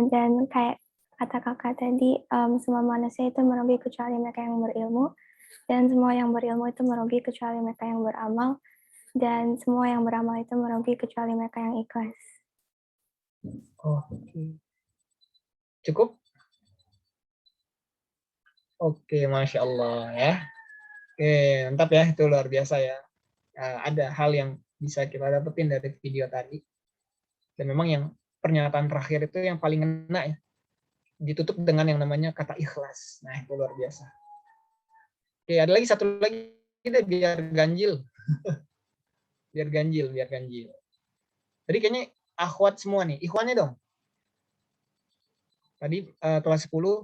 Dan kayak kata kakak tadi, semua manusia itu merugi kecuali mereka yang berilmu, dan semua yang berilmu itu merugi kecuali mereka yang beramal, dan semua yang beramal itu merugi kecuali mereka yang ikhlas. Oke. Cukup? Oke, Masya Allah ya. Oke, mantap ya, itu luar biasa ya. Ada hal yang bisa kita dapetin dari video tadi. Dan memang yang pernyataan terakhir itu yang paling ngena ya. Ditutup dengan yang namanya kata ikhlas. Nah, itu luar biasa. Oke, ada lagi satu lagi deh, biar ganjil. biar ganjil. Tadi kayaknya akhwat semua nih. Ikhwannya dong. Tadi kelas 10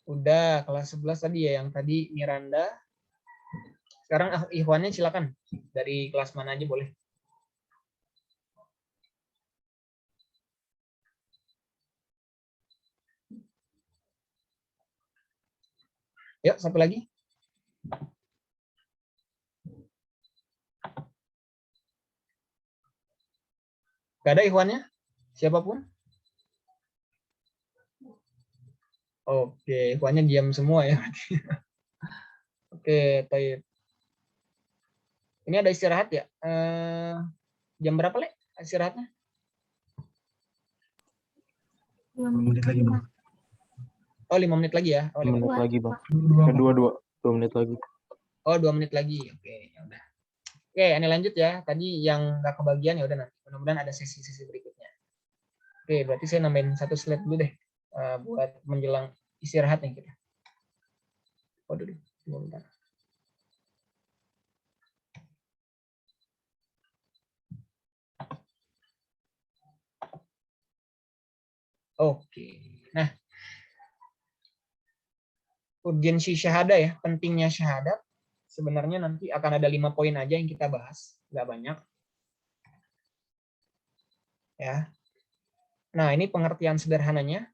udah, kelas 11 tadi ya, yang tadi Miranda. Sekarang ikhwannya silakan. Dari kelas mana aja boleh. Yuk, satu lagi. Gak ada ikhwannya? Siapapun? Oke, ikhwannya diam semua ya. Oke, baik. Ini ada istirahat ya? Jam berapa, Le? Istirahatnya? 2 menit lagi, Bang. Oh, 5 menit lagi ya? Oh, 5 menit lagi, Bang. 2 menit lagi. Oh, 2 menit lagi. Oke, ya udah. Oke, ini lanjut ya. Tadi yang nggak kebagian ya udah nanti. Mudah-mudahan ada sesi-sesi berikutnya. Oke, berarti saya nambahin satu slide dulu deh buat menjelang istirahat nih kita. Oh, dulu. Bentar. Oke. Nah, urgensi syahadah ya, pentingnya syahadat. Sebenarnya nanti akan ada 5 poin aja yang kita bahas, nggak banyak. Ya. Nah, ini pengertian sederhananya.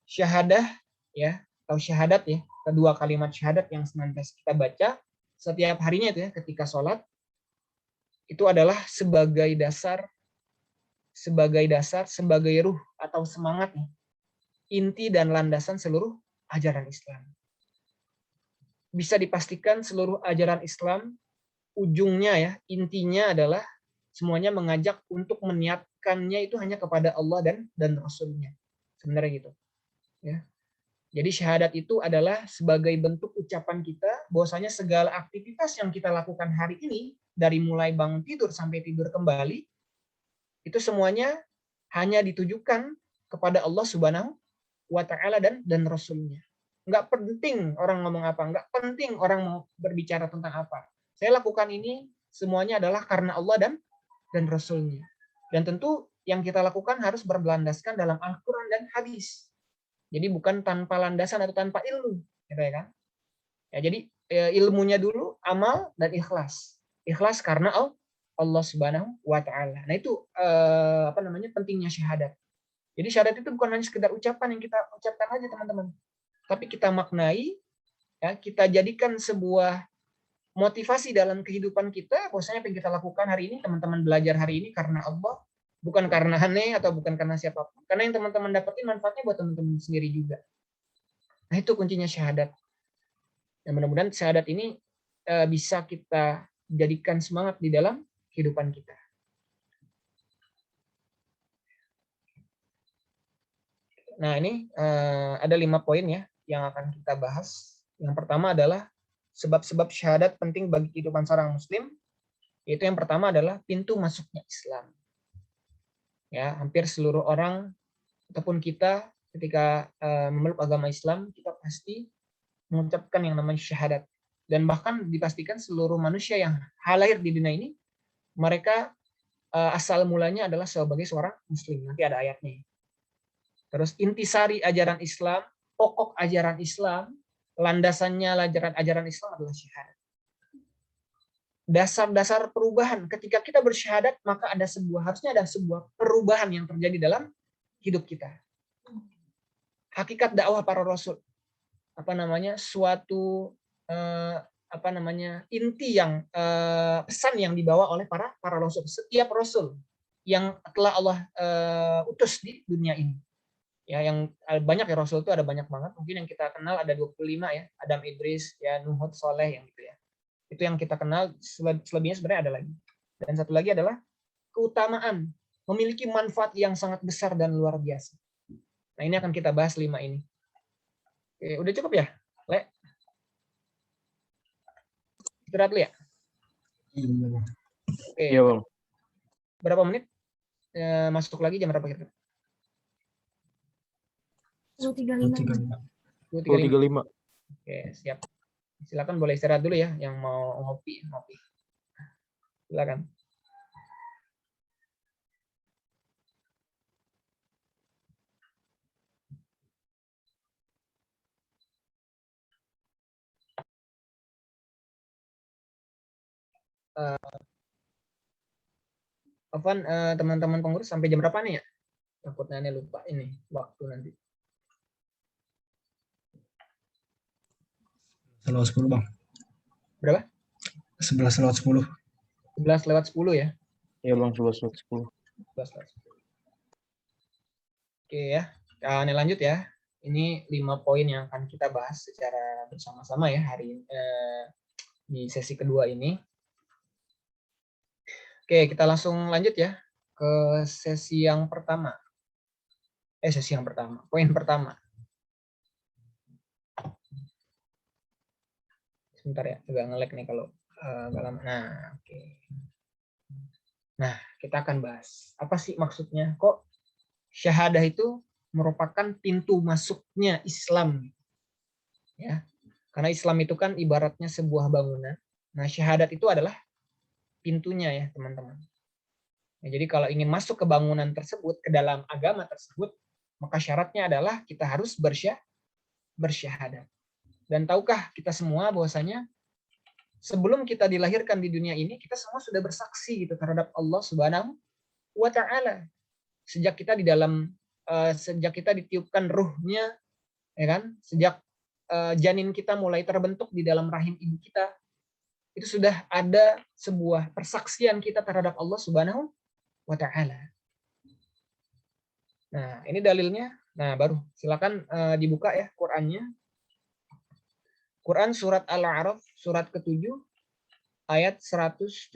Syahadah ya, atau syahadat ya, kedua kalimat syahadat yang senantiasa kita baca setiap harinya itu ya ketika sholat, itu adalah sebagai dasar, sebagai ruh atau semangat, inti dan landasan seluruh ajaran Islam. Bisa dipastikan seluruh ajaran Islam ujungnya ya, intinya adalah semuanya mengajak untuk meniatkannya itu hanya kepada Allah dan Rasul-Nya. Sebenarnya gitu. Ya. Jadi syahadat itu adalah sebagai bentuk ucapan kita bahwasanya segala aktivitas yang kita lakukan hari ini, dari mulai bangun tidur sampai tidur kembali, itu semuanya hanya ditujukan kepada Allah Subhanahu wa Ta'ala dan Rasul-Nya. Nggak penting orang ngomong apa, nggak penting orang mau berbicara tentang apa. Saya lakukan ini semuanya adalah karena Allah dan Rasul-Nya. Dan tentu yang kita lakukan harus berlandaskan dalam Al-Quran dan hadis. Jadi bukan tanpa landasan atau tanpa ilmu, gitu ya kan? Ya, jadi ilmunya dulu, amal dan ikhlas. Ikhlas karena Allah Subhanahu wa Ta'ala. Nah, itu pentingnya syahadat. Jadi syahadat itu bukan hanya sekedar ucapan yang kita ucapkan aja, teman-teman. Tapi kita maknai, ya, kita jadikan sebuah motivasi dalam kehidupan kita, bahwasanya apa yang kita lakukan hari ini, teman-teman belajar hari ini karena Allah, bukan karena aneh atau bukan karena siapapun. Karena yang teman-teman dapetin manfaatnya buat teman-teman sendiri juga. Nah, itu kuncinya syahadat. Dan mudah-mudahan syahadat ini bisa kita jadikan semangat di dalam kehidupan kita. Nah, ini ada 5 poin ya yang akan kita bahas. Yang pertama adalah sebab-sebab syahadat penting bagi kehidupan seorang muslim. Yaitu yang pertama adalah pintu masuknya Islam. Ya, hampir seluruh orang ataupun kita ketika memeluk agama Islam, kita pasti mengucapkan yang namanya syahadat. Dan bahkan dipastikan seluruh manusia yang lahir di dunia ini, mereka asal mulanya adalah sebagai seorang muslim. Nanti ada ayatnya. Terus intisari ajaran Islam, pokok ajaran Islam, landasannya ajaran Islam adalah syahadat. Dasar-dasar perubahan. Ketika kita bersyahadat, maka harusnya ada sebuah perubahan yang terjadi dalam hidup kita. Hakikat dakwah para rasul. Suatu inti yang pesan yang dibawa oleh para rasul. Setiap rasul yang telah Allah utus di dunia ini. Ya, yang banyak ya rasul itu ada banyak banget. Mungkin yang kita kenal ada 25 ya. Adam, Idris, ya Nuh, Soleh yang gitu ya. Itu yang kita kenal, selebihnya sebenarnya ada lagi. Dan satu lagi adalah keutamaan, memiliki manfaat yang sangat besar dan luar biasa. Nah, ini akan kita bahas 5 ini. Oke, udah cukup ya, Le? Istirahat dulu ya? Iya, Bang. Oke. Iya, Bang. Berapa menit? Masuk lagi jam berapa kira-kira? 235. 235. Oke, siap. Silakan boleh istirahat dulu ya, yang mau ngopi. Silakan. Afwan, teman-teman pengurus sampai jam berapa nih ya? Takutnya aneh lupa ini waktu nanti. 11.10, Bang. Berapa? 11.10. 11:10 ya? Iya, Bang, 11:10. 11:10. Oke ya, aneh lanjut ya. Ini 5 poin yang akan kita bahas secara bersama-sama ya hari ini, di sesi kedua ini. Oke, kita langsung lanjut ya ke sesi yang pertama. Poin pertama. Sebentar ya, agak nge-lag nih kalau agak lama. Nah, oke. Nah, kita akan bahas apa sih maksudnya? Kok syahadah itu merupakan pintu masuknya Islam? Ya, karena Islam itu kan ibaratnya sebuah bangunan. Nah, syahadat itu adalah pintunya ya, teman-teman. Ya, jadi kalau ingin masuk ke bangunan tersebut, ke dalam agama tersebut, maka syaratnya adalah kita harus bersyahadat. Dan tahukah kita semua bahwasanya sebelum kita dilahirkan di dunia ini, kita semua sudah bersaksi gitu terhadap Allah Subhanahu wa Ta'ala. sejak kita di dalam sejak kita ditiupkan ruhnya, ya kan, sejak janin kita mulai terbentuk di dalam rahim ibu kita, itu sudah ada sebuah persaksian kita terhadap Allah Subhanahu wa Ta'ala. Nah, ini dalilnya. Nah, baru silakan dibuka ya Qur'annya. Quran surat Al-A'raf surat ke-7 ayat 172.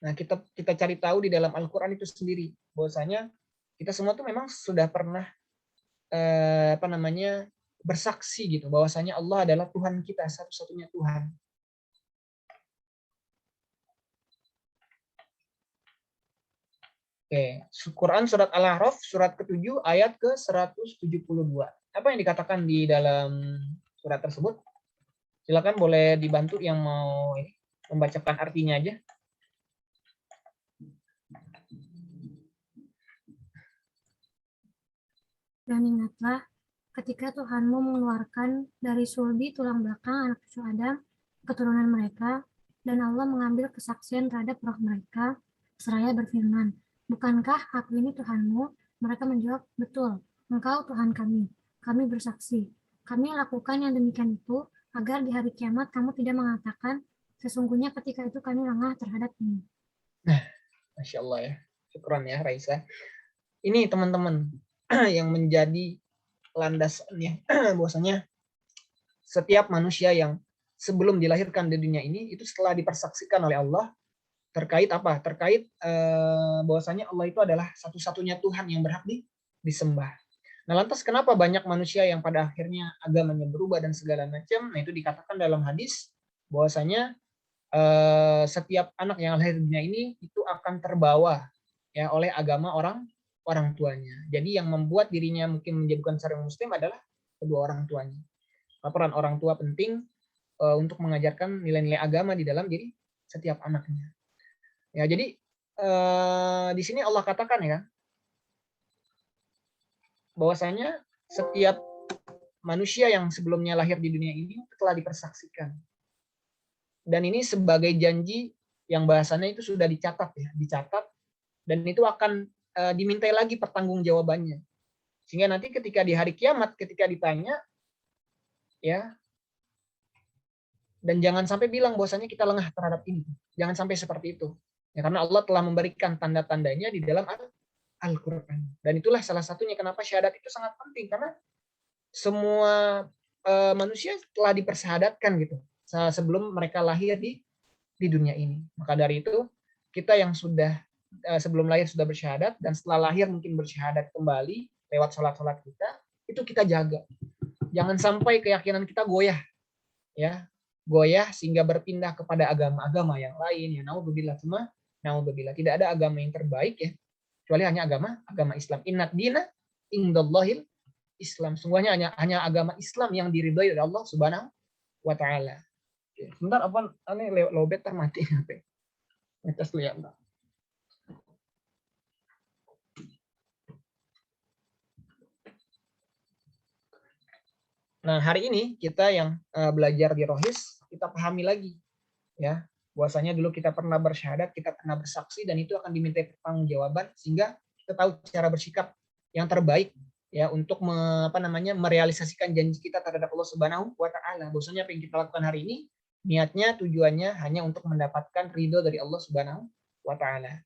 Nah, kita cari tahu di dalam Al-Qur'an itu sendiri bahwasanya kita semua tuh memang sudah pernah bersaksi gitu bahwasanya Allah adalah Tuhan kita, satu-satunya Tuhan. Oke, Quran surat Al-A'raf surat ke-7 ayat ke-172. Apa yang dikatakan di dalam surat tersebut? Silakan boleh dibantu yang mau membacakan artinya aja. Dan ingatlah ketika Tuhanmu mengeluarkan dari sulbi tulang belakang anak cucu Adam, keturunan mereka, dan Allah mengambil kesaksian terhadap roh mereka, seraya berfirman, bukankah aku ini Tuhanmu? Mereka menjawab, betul, engkau Tuhan kami bersaksi. Kami lakukan yang demikian itu, agar di hari kiamat kamu tidak mengatakan, sesungguhnya ketika itu kami lengah terhadap ini. Nah, Masya Allah ya. Syukran ya Raisa. Ini teman-teman yang menjadi landasannya bahwasanya setiap manusia yang sebelum dilahirkan di dunia ini itu setelah dipersaksikan oleh Allah terkait apa? Terkait bahwasanya Allah itu adalah satu-satunya Tuhan yang berhak disembah. Nah, lantas kenapa banyak manusia yang pada akhirnya agamanya berubah dan segala macam? Nah, itu dikatakan dalam hadis bahwasanya setiap anak yang lahir di dunia ini itu akan terbawa ya oleh agama orang tuanya. Jadi yang membuat dirinya mungkin menjadi bukan seorang muslim adalah kedua orang tuanya. Peran orang tua penting untuk mengajarkan nilai-nilai agama di dalam diri setiap anaknya. Ya, jadi di sini Allah katakan ya bahwasanya setiap manusia yang sebelumnya lahir di dunia ini telah dipersaksikan. Dan ini sebagai janji yang bahasanya itu sudah dicatat ya, dicatat dan itu akan dimintai lagi pertanggungjawabannya. Sehingga nanti ketika di hari kiamat ketika ditanya ya, dan jangan sampai bilang bahwasanya kita lengah terhadap ini. Jangan sampai seperti itu. Ya, karena Allah telah memberikan tanda-tandanya di dalam Al-Qur'an. Dan itulah salah satunya kenapa syahadat itu sangat penting, karena semua manusia telah dipersyahadatkan gitu sebelum mereka lahir di dunia ini. Maka dari itu kita yang sudah sebelum lahir sudah bersyahadat dan setelah lahir mungkin bersyahadat kembali lewat sholat-sholat kita, itu kita jaga. Jangan sampai keyakinan kita goyah, ya, goyah sehingga berpindah kepada agama-agama yang lain. Ya, naudzubillah, cuma naudzubillah tidak ada agama yang terbaik ya, kecuali hanya agama Islam. Innad dina indallahil Islam. Sungguhnya hanya agama Islam yang diridhoi oleh Allah Subhanahu wa Ta'ala. Sebentar apa aneh lobet mati HP. Ngetes lihat. Nah, hari ini kita yang belajar di Rohis, kita pahami lagi ya, bahwasanya dulu kita pernah bersyahadat, kita pernah bersaksi dan itu akan dimintai pertanggungjawaban sehingga kita tahu cara bersikap yang terbaik ya untuk merealisasikan janji kita terhadap Allah Subhanahu wa Ta'ala. Bahwasanya apa yang kita lakukan hari ini niatnya, tujuannya hanya untuk mendapatkan ridho dari Allah Subhanahu wa Ta'ala.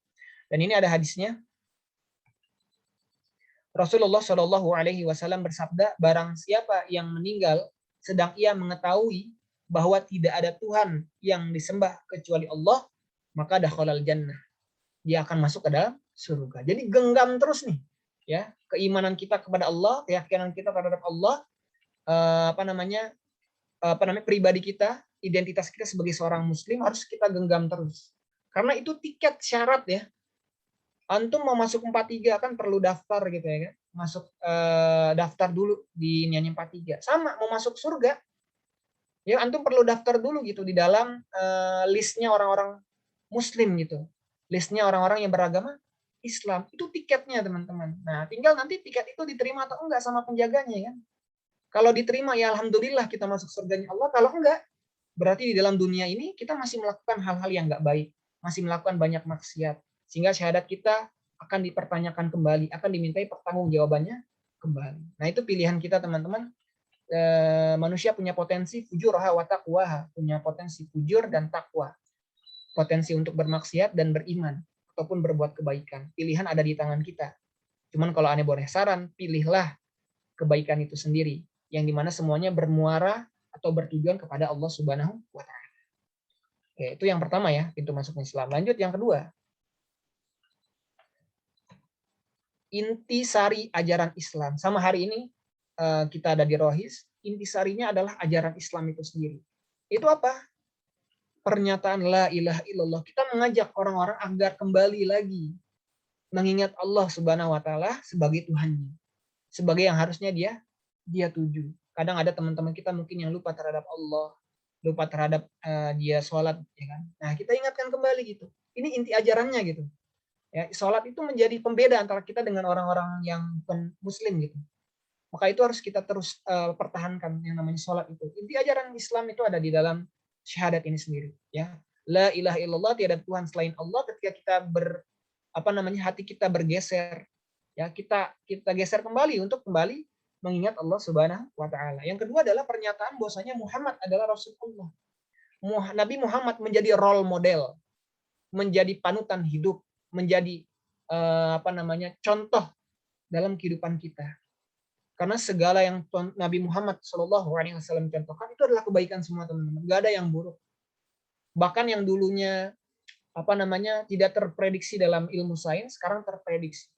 Dan ini ada hadisnya. Rasulullah Shallallahu Alaihi Wasallam bersabda, barang siapa yang meninggal sedang ia mengetahui bahwa tidak ada Tuhan yang disembah kecuali Allah, maka dakhalal jannah. Dia akan masuk ke dalam surga. Jadi genggam terus nih, ya, keimanan kita kepada Allah, keyakinan kita terhadap Allah, pribadi kita, identitas kita sebagai seorang Muslim harus kita genggam terus. Karena itu tiket syarat ya. Antum mau masuk 43 kan perlu daftar gitu ya kan. Masuk daftar dulu di nyanyi 43. Sama mau masuk surga. Ya antum perlu daftar dulu gitu di dalam listnya orang-orang muslim gitu. Listnya orang-orang yang beragama Islam. Itu tiketnya teman-teman. Nah, tinggal nanti tiket itu diterima atau enggak sama penjaganya kan. Kalau diterima ya alhamdulillah kita masuk surganya Allah. Kalau enggak berarti di dalam dunia ini kita masih melakukan hal-hal yang enggak baik, masih melakukan banyak maksiat. Sehingga syahadat kita akan dipertanyakan kembali, akan dimintai pertanggungjawabannya kembali. Nah, itu pilihan kita teman-teman. Manusia punya potensi fujuraha wa taqwaha, punya potensi fujur dan takwa. Potensi untuk bermaksiat dan beriman ataupun berbuat kebaikan. Pilihan ada di tangan kita. Cuman kalau aneh boleh saran, pilihlah kebaikan itu sendiri, yang dimana semuanya bermuara atau bertujuan kepada Allah Subhanahu wa Ta'ala. Oke, itu yang pertama ya, pintu masuk Islam. Lanjut yang kedua. Intisari ajaran Islam. Sama hari ini kita ada di Rohis, intisarinya adalah ajaran Islam itu sendiri. Itu apa? Pernyataan la ilaha illallah. Kita mengajak orang-orang agar kembali lagi mengingat Allah Subhanahu wa Ta'ala sebagai Tuhannya, sebagai yang harusnya dia tuju. Kadang ada teman-teman kita mungkin yang lupa terhadap Allah, lupa terhadap dia sholat, ya kan? Nah, kita ingatkan kembali gitu. Ini inti ajarannya gitu. Ya, sholat itu menjadi pembeda antara kita dengan orang-orang yang bukan Muslim gitu. Maka itu harus kita terus pertahankan yang namanya sholat itu. Inti ajaran Islam itu ada di dalam syahadat ini sendiri. Ya, la ilaha illallah, tiada Tuhan selain Allah. Ketika kita hati kita bergeser, ya kita geser kembali untuk kembali mengingat Allah Subhanahu wa Ta'ala. Yang kedua adalah pernyataan bahwasanya Muhammad adalah Rasulullah. Nabi Muhammad menjadi role model, menjadi panutan hidup, menjadi contoh dalam kehidupan kita. Karena segala yang Nabi Muhammad SAW contohkan itu adalah kebaikan semua teman-teman. Gak ada yang buruk. Bahkan yang dulunya tidak terprediksi dalam ilmu sains, sekarang terprediksi.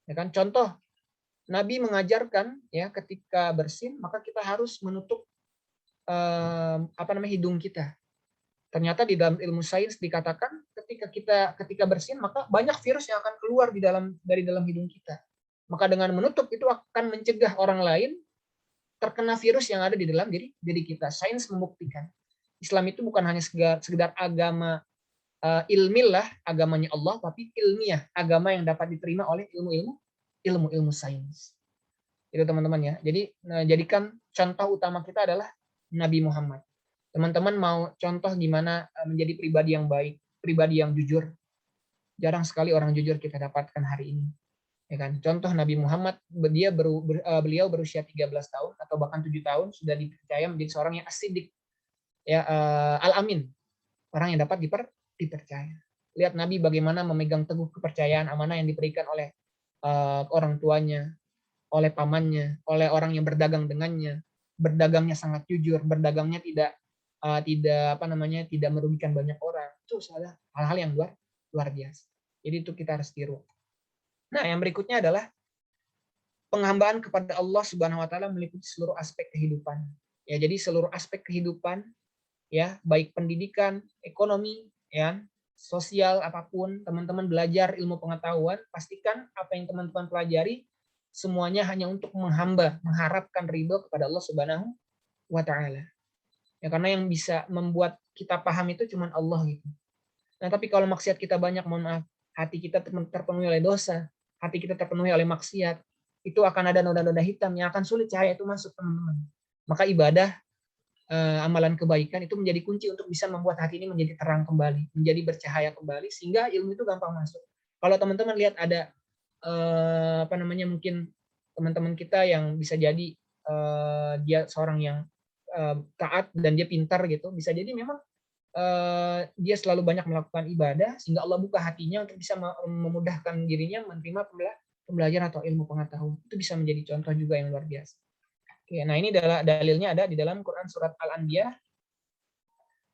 Ya kan? Contoh, Nabi mengajarkan ya ketika bersin maka kita harus menutup hidung kita. Ternyata di dalam ilmu sains dikatakan ketika bersin maka banyak virus yang akan keluar dari dalam hidung kita. Maka dengan menutup itu akan mencegah orang lain terkena virus yang ada di dalam diri kita. Sains membuktikan. Islam itu bukan hanya sekedar agama ilmiah, agamanya Allah, tapi ilmiah, agama yang dapat diterima oleh ilmu sains. Itu teman-teman ya. Jadi jadikan contoh utama kita adalah Nabi Muhammad. Teman-teman mau contoh gimana menjadi pribadi yang baik, pribadi yang jujur. Jarang sekali orang jujur kita dapatkan hari ini. Ya kan? Contoh Nabi Muhammad, beliau berusia 13 tahun atau bahkan 7 tahun sudah dipercaya menjadi seorang yang as-siddiq. Ya, al-amin. Orang yang dapat dipercaya. Lihat Nabi bagaimana memegang teguh kepercayaan amanah yang diberikan oleh orang tuanya, oleh pamannya, oleh orang yang berdagang dengannya. Berdagangnya sangat jujur, berdagangnya tidak merugikan banyak orang. Itu adalah hal-hal yang luar biasa. Jadi itu kita harus tiru. Nah, yang berikutnya adalah penghambaan kepada Allah Subhanahu wa Ta'ala meliputi seluruh aspek kehidupan. Ya, jadi seluruh aspek kehidupan, ya, baik pendidikan, ekonomi, ya, sosial, apapun, teman-teman belajar ilmu pengetahuan, pastikan apa yang teman-teman pelajari semuanya hanya untuk mengharapkan ridho kepada Allah Subhanahu wa Ta'ala. Ya, karena yang bisa membuat kita paham itu cuma Allah gitu. Nah, tapi kalau maksiat kita banyak, mohon maaf, hati kita terpenuhi oleh dosa, hati kita terpenuhi oleh maksiat, itu akan ada noda-noda hitam yang akan sulit cahaya itu masuk, teman-teman. Maka ibadah, amalan kebaikan itu menjadi kunci untuk bisa membuat hati ini menjadi terang kembali, menjadi bercahaya kembali, sehingga ilmu itu gampang masuk. Kalau teman-teman lihat ada mungkin teman-teman kita yang bisa jadi dia seorang yang taat dan dia pintar gitu, bisa jadi memang dia selalu banyak melakukan ibadah sehingga Allah buka hatinya untuk bisa memudahkan dirinya menerima pembelajaran atau ilmu pengetahuan. Itu bisa menjadi contoh juga yang luar biasa. Oke, nah ini adalah dalilnya ada di dalam Quran surat Al-Anbiya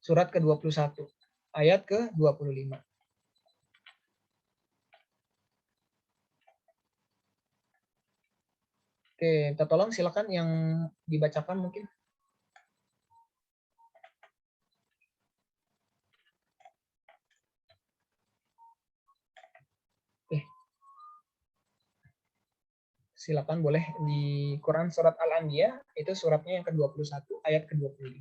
surat ke-21 ayat ke-25. Oke, kita tolong silakan yang dibacakan mungkin. Silakan boleh di Quran surat Al-Anbiya, itu suratnya yang ke-21 ayat ke-25.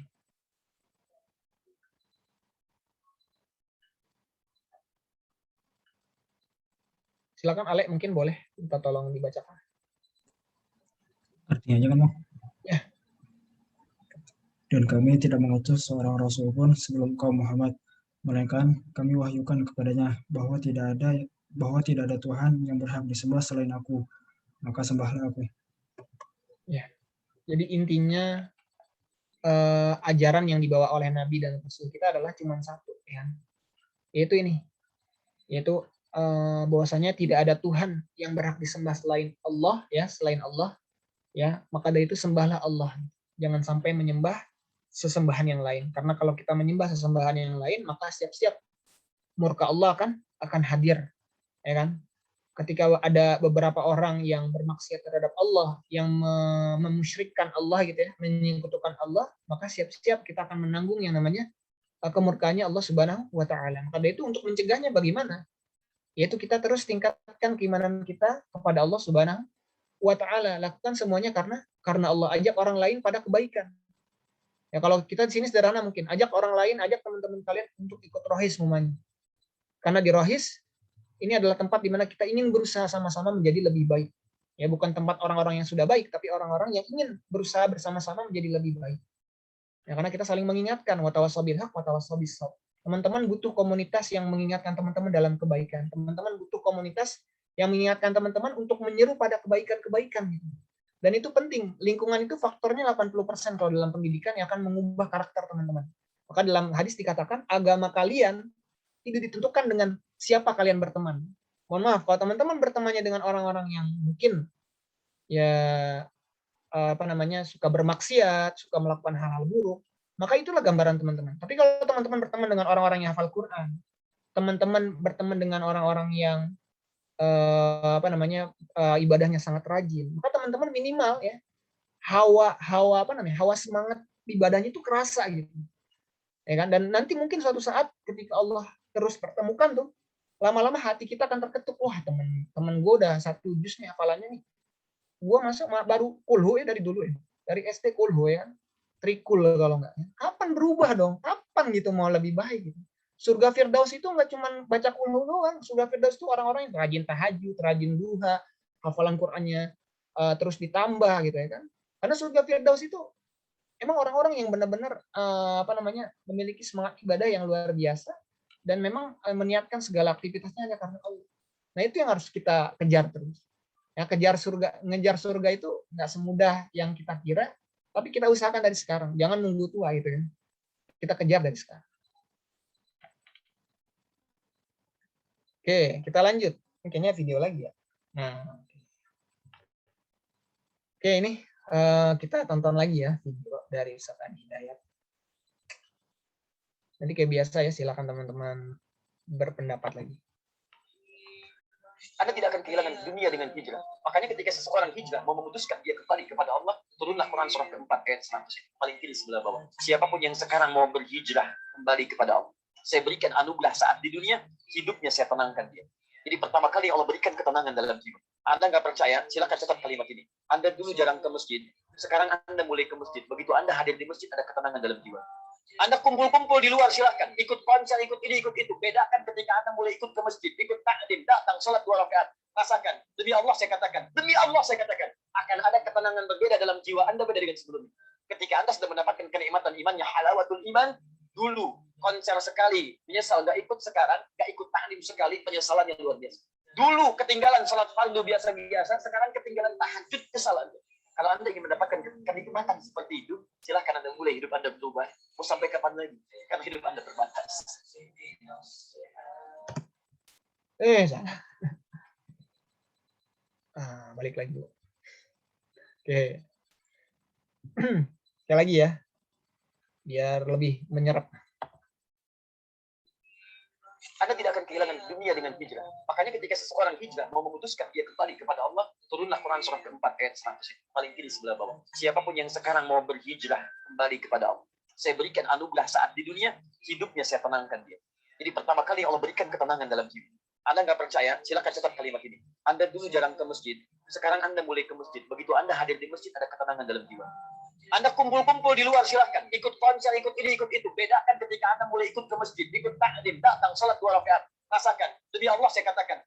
Silakan Alek, mungkin boleh kita tolong dibacakan. Artinya aja kamu. Ya. Dan kami tidak mengutus seorang rasul pun sebelum kaum Muhammad, melainkan kami wahyukan kepadanya bahwa tidak ada bahwa tidak ada Tuhan yang berhak disembah selain aku, maka sembahlah aku. Ya. Jadi intinya ajaran yang dibawa oleh Nabi dan Rasul kita adalah cuma satu, ya. Yaitu ini, yaitu bahwasanya tidak ada Tuhan yang berhak disembah selain Allah, ya, selain Allah, ya. Maka dari itu sembahlah Allah. Jangan sampai menyembah sesembahan yang lain. Karena kalau kita menyembah sesembahan yang lain, maka siap-siap murka Allah akan hadir, ya kan? Ketika ada beberapa orang yang bermaksiat terhadap Allah, yang memusyrikkan Allah gitu ya, menyekutukan Allah, maka siap-siap kita akan menanggung yang namanya kemurkaannya Allah Subhanahu wa taala. Maka dari itu untuk mencegahnya bagaimana? Yaitu kita terus tingkatkan keimanan kita kepada Allah Subhanahu wa taala. Lakukan semuanya karena Allah, ajak orang lain pada kebaikan. Ya, kalau kita di sini sederhana mungkin, ajak orang lain, ajak teman-teman kalian untuk ikut rohis umumnya. Karena di rohis ini adalah tempat di mana kita ingin berusaha sama-sama menjadi lebih baik. Ya, bukan tempat orang-orang yang sudah baik, tapi orang-orang yang ingin berusaha bersama-sama menjadi lebih baik. Ya, karena kita saling mengingatkan, wa tawassaw bil haqq wa tawassaw bis sabr. Teman-teman butuh komunitas yang mengingatkan teman-teman dalam kebaikan. Teman-teman butuh komunitas yang mengingatkan teman-teman untuk menyeru pada kebaikan-kebaikan. Dan itu penting. Lingkungan itu faktornya 80% kalau dalam pendidikan yang akan mengubah karakter teman-teman. Maka dalam hadis dikatakan, agama kalian tidak ditentukan dengan siapa kalian berteman. Mohon maaf, kalau teman-teman bertemannya dengan orang-orang yang mungkin ya suka bermaksiat, suka melakukan hal-hal buruk, maka itulah gambaran teman-teman. Tapi kalau teman-teman berteman dengan orang-orang yang hafal Quran, teman-teman berteman dengan orang-orang yang ibadahnya sangat rajin, maka teman-teman minimal ya hawa semangat ibadahnya itu kerasa gitu, ya kan? Dan nanti mungkin suatu saat ketika Allah terus pertemukan tuh, lama-lama hati kita akan terketuk, wah teman gue udah 1 juz nih hafalannya nih, gue masuk baru kulhu ya dari dulu ya, dari SD kulhu ya, trikul kalau enggak, kapan berubah dong, kapan gitu mau lebih baik gitu. Surga Firdaus itu nggak cuma baca kulhu doang. Surga Firdaus itu orang-orang yang rajin tahajud, rajin duha, hafalan Qur'annya terus ditambah gitu ya kan. Karena surga Firdaus itu emang orang-orang yang benar-benar memiliki semangat ibadah yang luar biasa dan memang meniatkan segala aktivitasnya hanya karena Allah. Nah, itu yang harus kita kejar terus. Ya, ngejar surga itu nggak semudah yang kita kira, tapi kita usahakan dari sekarang. Jangan nunggu tua gitu ya. Kita kejar dari sekarang. Oke, kita lanjut. Kayaknya video lagi ya. Nah, oke ini kita tonton lagi ya video dari Ustaz Adi Hidayat. Nanti kayak biasa ya, silakan teman-teman berpendapat lagi. Anda tidak akan kehilangan dunia dengan hijrah. Makanya ketika seseorang hijrah mau memutuskan dia kembali kepada Allah, turunlah Quran surah keempat ayat 100, paling kiri sebelah bawah. Siapapun yang sekarang mau berhijrah kembali kepada Allah, saya berikan anugerah saat di dunia, hidupnya saya tenangkan dia. Jadi pertama kali Allah berikan ketenangan dalam jiwa. Anda nggak percaya, silakan catat kalimat ini. Anda dulu jarang ke masjid, sekarang Anda mulai ke masjid. Begitu Anda hadir di masjid, ada ketenangan dalam jiwa. Anda kumpul-kumpul di luar, silakan. Ikut konser, ikut ini, ikut itu. Bedakan ketika Anda mulai ikut ke masjid, ikut takdim, datang, sholat 2 rakaat. Rasakan. Demi Allah saya katakan, akan ada ketenangan berbeda dalam jiwa Anda beda dengan sebelumnya. Ketika Anda sudah mendapatkan kenikmatan imannya, halawatul iman, dulu konser sekali, menyesal nggak ikut sekarang, nggak ikut takdim sekali, penyesalan yang luar biasa. Dulu ketinggalan sholat fardu biasa-biasa, sekarang ketinggalan tahajud, kesalahan. Kalau Anda ingin mendapatkan kenikmatan seperti itu, silahkan Anda mulai hidup Anda berubah. Mau sampai kapan lagi? Karena hidup Anda terbatas. Salah. Balik lagi dulu. Oke. Sekali lagi ya, biar lebih menyerap. Anda tidak akan kehilangan dunia dengan hijrah. Makanya ketika seseorang hijrah mau memutuskan dia kembali kepada Allah, turunlah Quran surah keempat ayat 100, paling kiri sebelah bawah. Siapapun yang sekarang mau berhijrah kembali kepada Allah, saya berikan anugerah saat di dunia, hidupnya saya tenangkan dia. Jadi pertama kali Allah berikan ketenangan dalam jiwa. Anda nggak percaya, silakan catat kalimat ini. Anda dulu jarang ke masjid, sekarang Anda mulai ke masjid. Begitu Anda hadir di masjid, ada ketenangan dalam jiwa. Anda kumpul-kumpul di luar, silahkan. Ikut konser, ikut ini, ikut itu. Bedakan ketika Anda mulai ikut ke masjid, ikut takdim, datang, sholat 2 rakaat. Rasakan. Demi Allah saya katakan,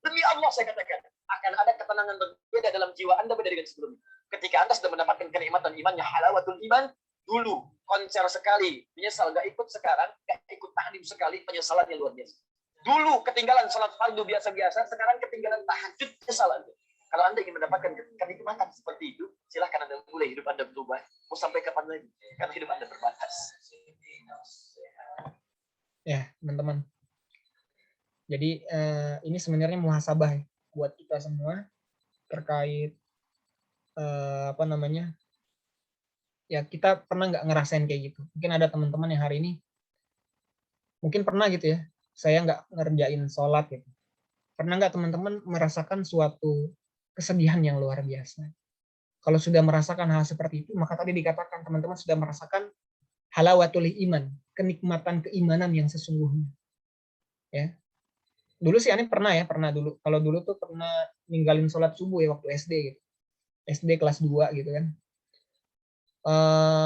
akan ada ketenangan berbeda dalam jiwa Anda beda dengan sebelumnya. Ketika Anda sudah mendapatkan kenikmatan imannya, halawatul iman, dulu konser sekali, menyesal nggak ikut sekarang, nggak ikut takdim sekali, penyesalan yang luar biasa. Dulu ketinggalan sholat fardu biasa-biasa, sekarang ketinggalan tahajud, salah. Kalau Anda ingin mendapatkan kenikmatan seperti itu, silahkan Anda mulai hidup Anda berubah. Mau sampai kapan lagi? Karena hidup Anda terbatas. Ya, teman-teman. Jadi ini sebenarnya muhasabah ya, buat kita semua terkait apa namanya? Ya kita pernah nggak ngerasain kayak gitu? Mungkin ada teman-teman yang hari ini mungkin pernah gitu ya. Saya nggak ngerjain sholat gitu. Pernah nggak teman-teman merasakan suatu kesedihan yang luar biasa? Kalau sudah merasakan hal seperti itu, maka tadi dikatakan teman-teman sudah merasakan halawatul iman, kenikmatan keimanan yang sesungguhnya. Ya. Dulu sih aneh pernah dulu. Kalau dulu tuh pernah ninggalin sholat subuh ya waktu SD gitu. SD kelas 2 gitu kan.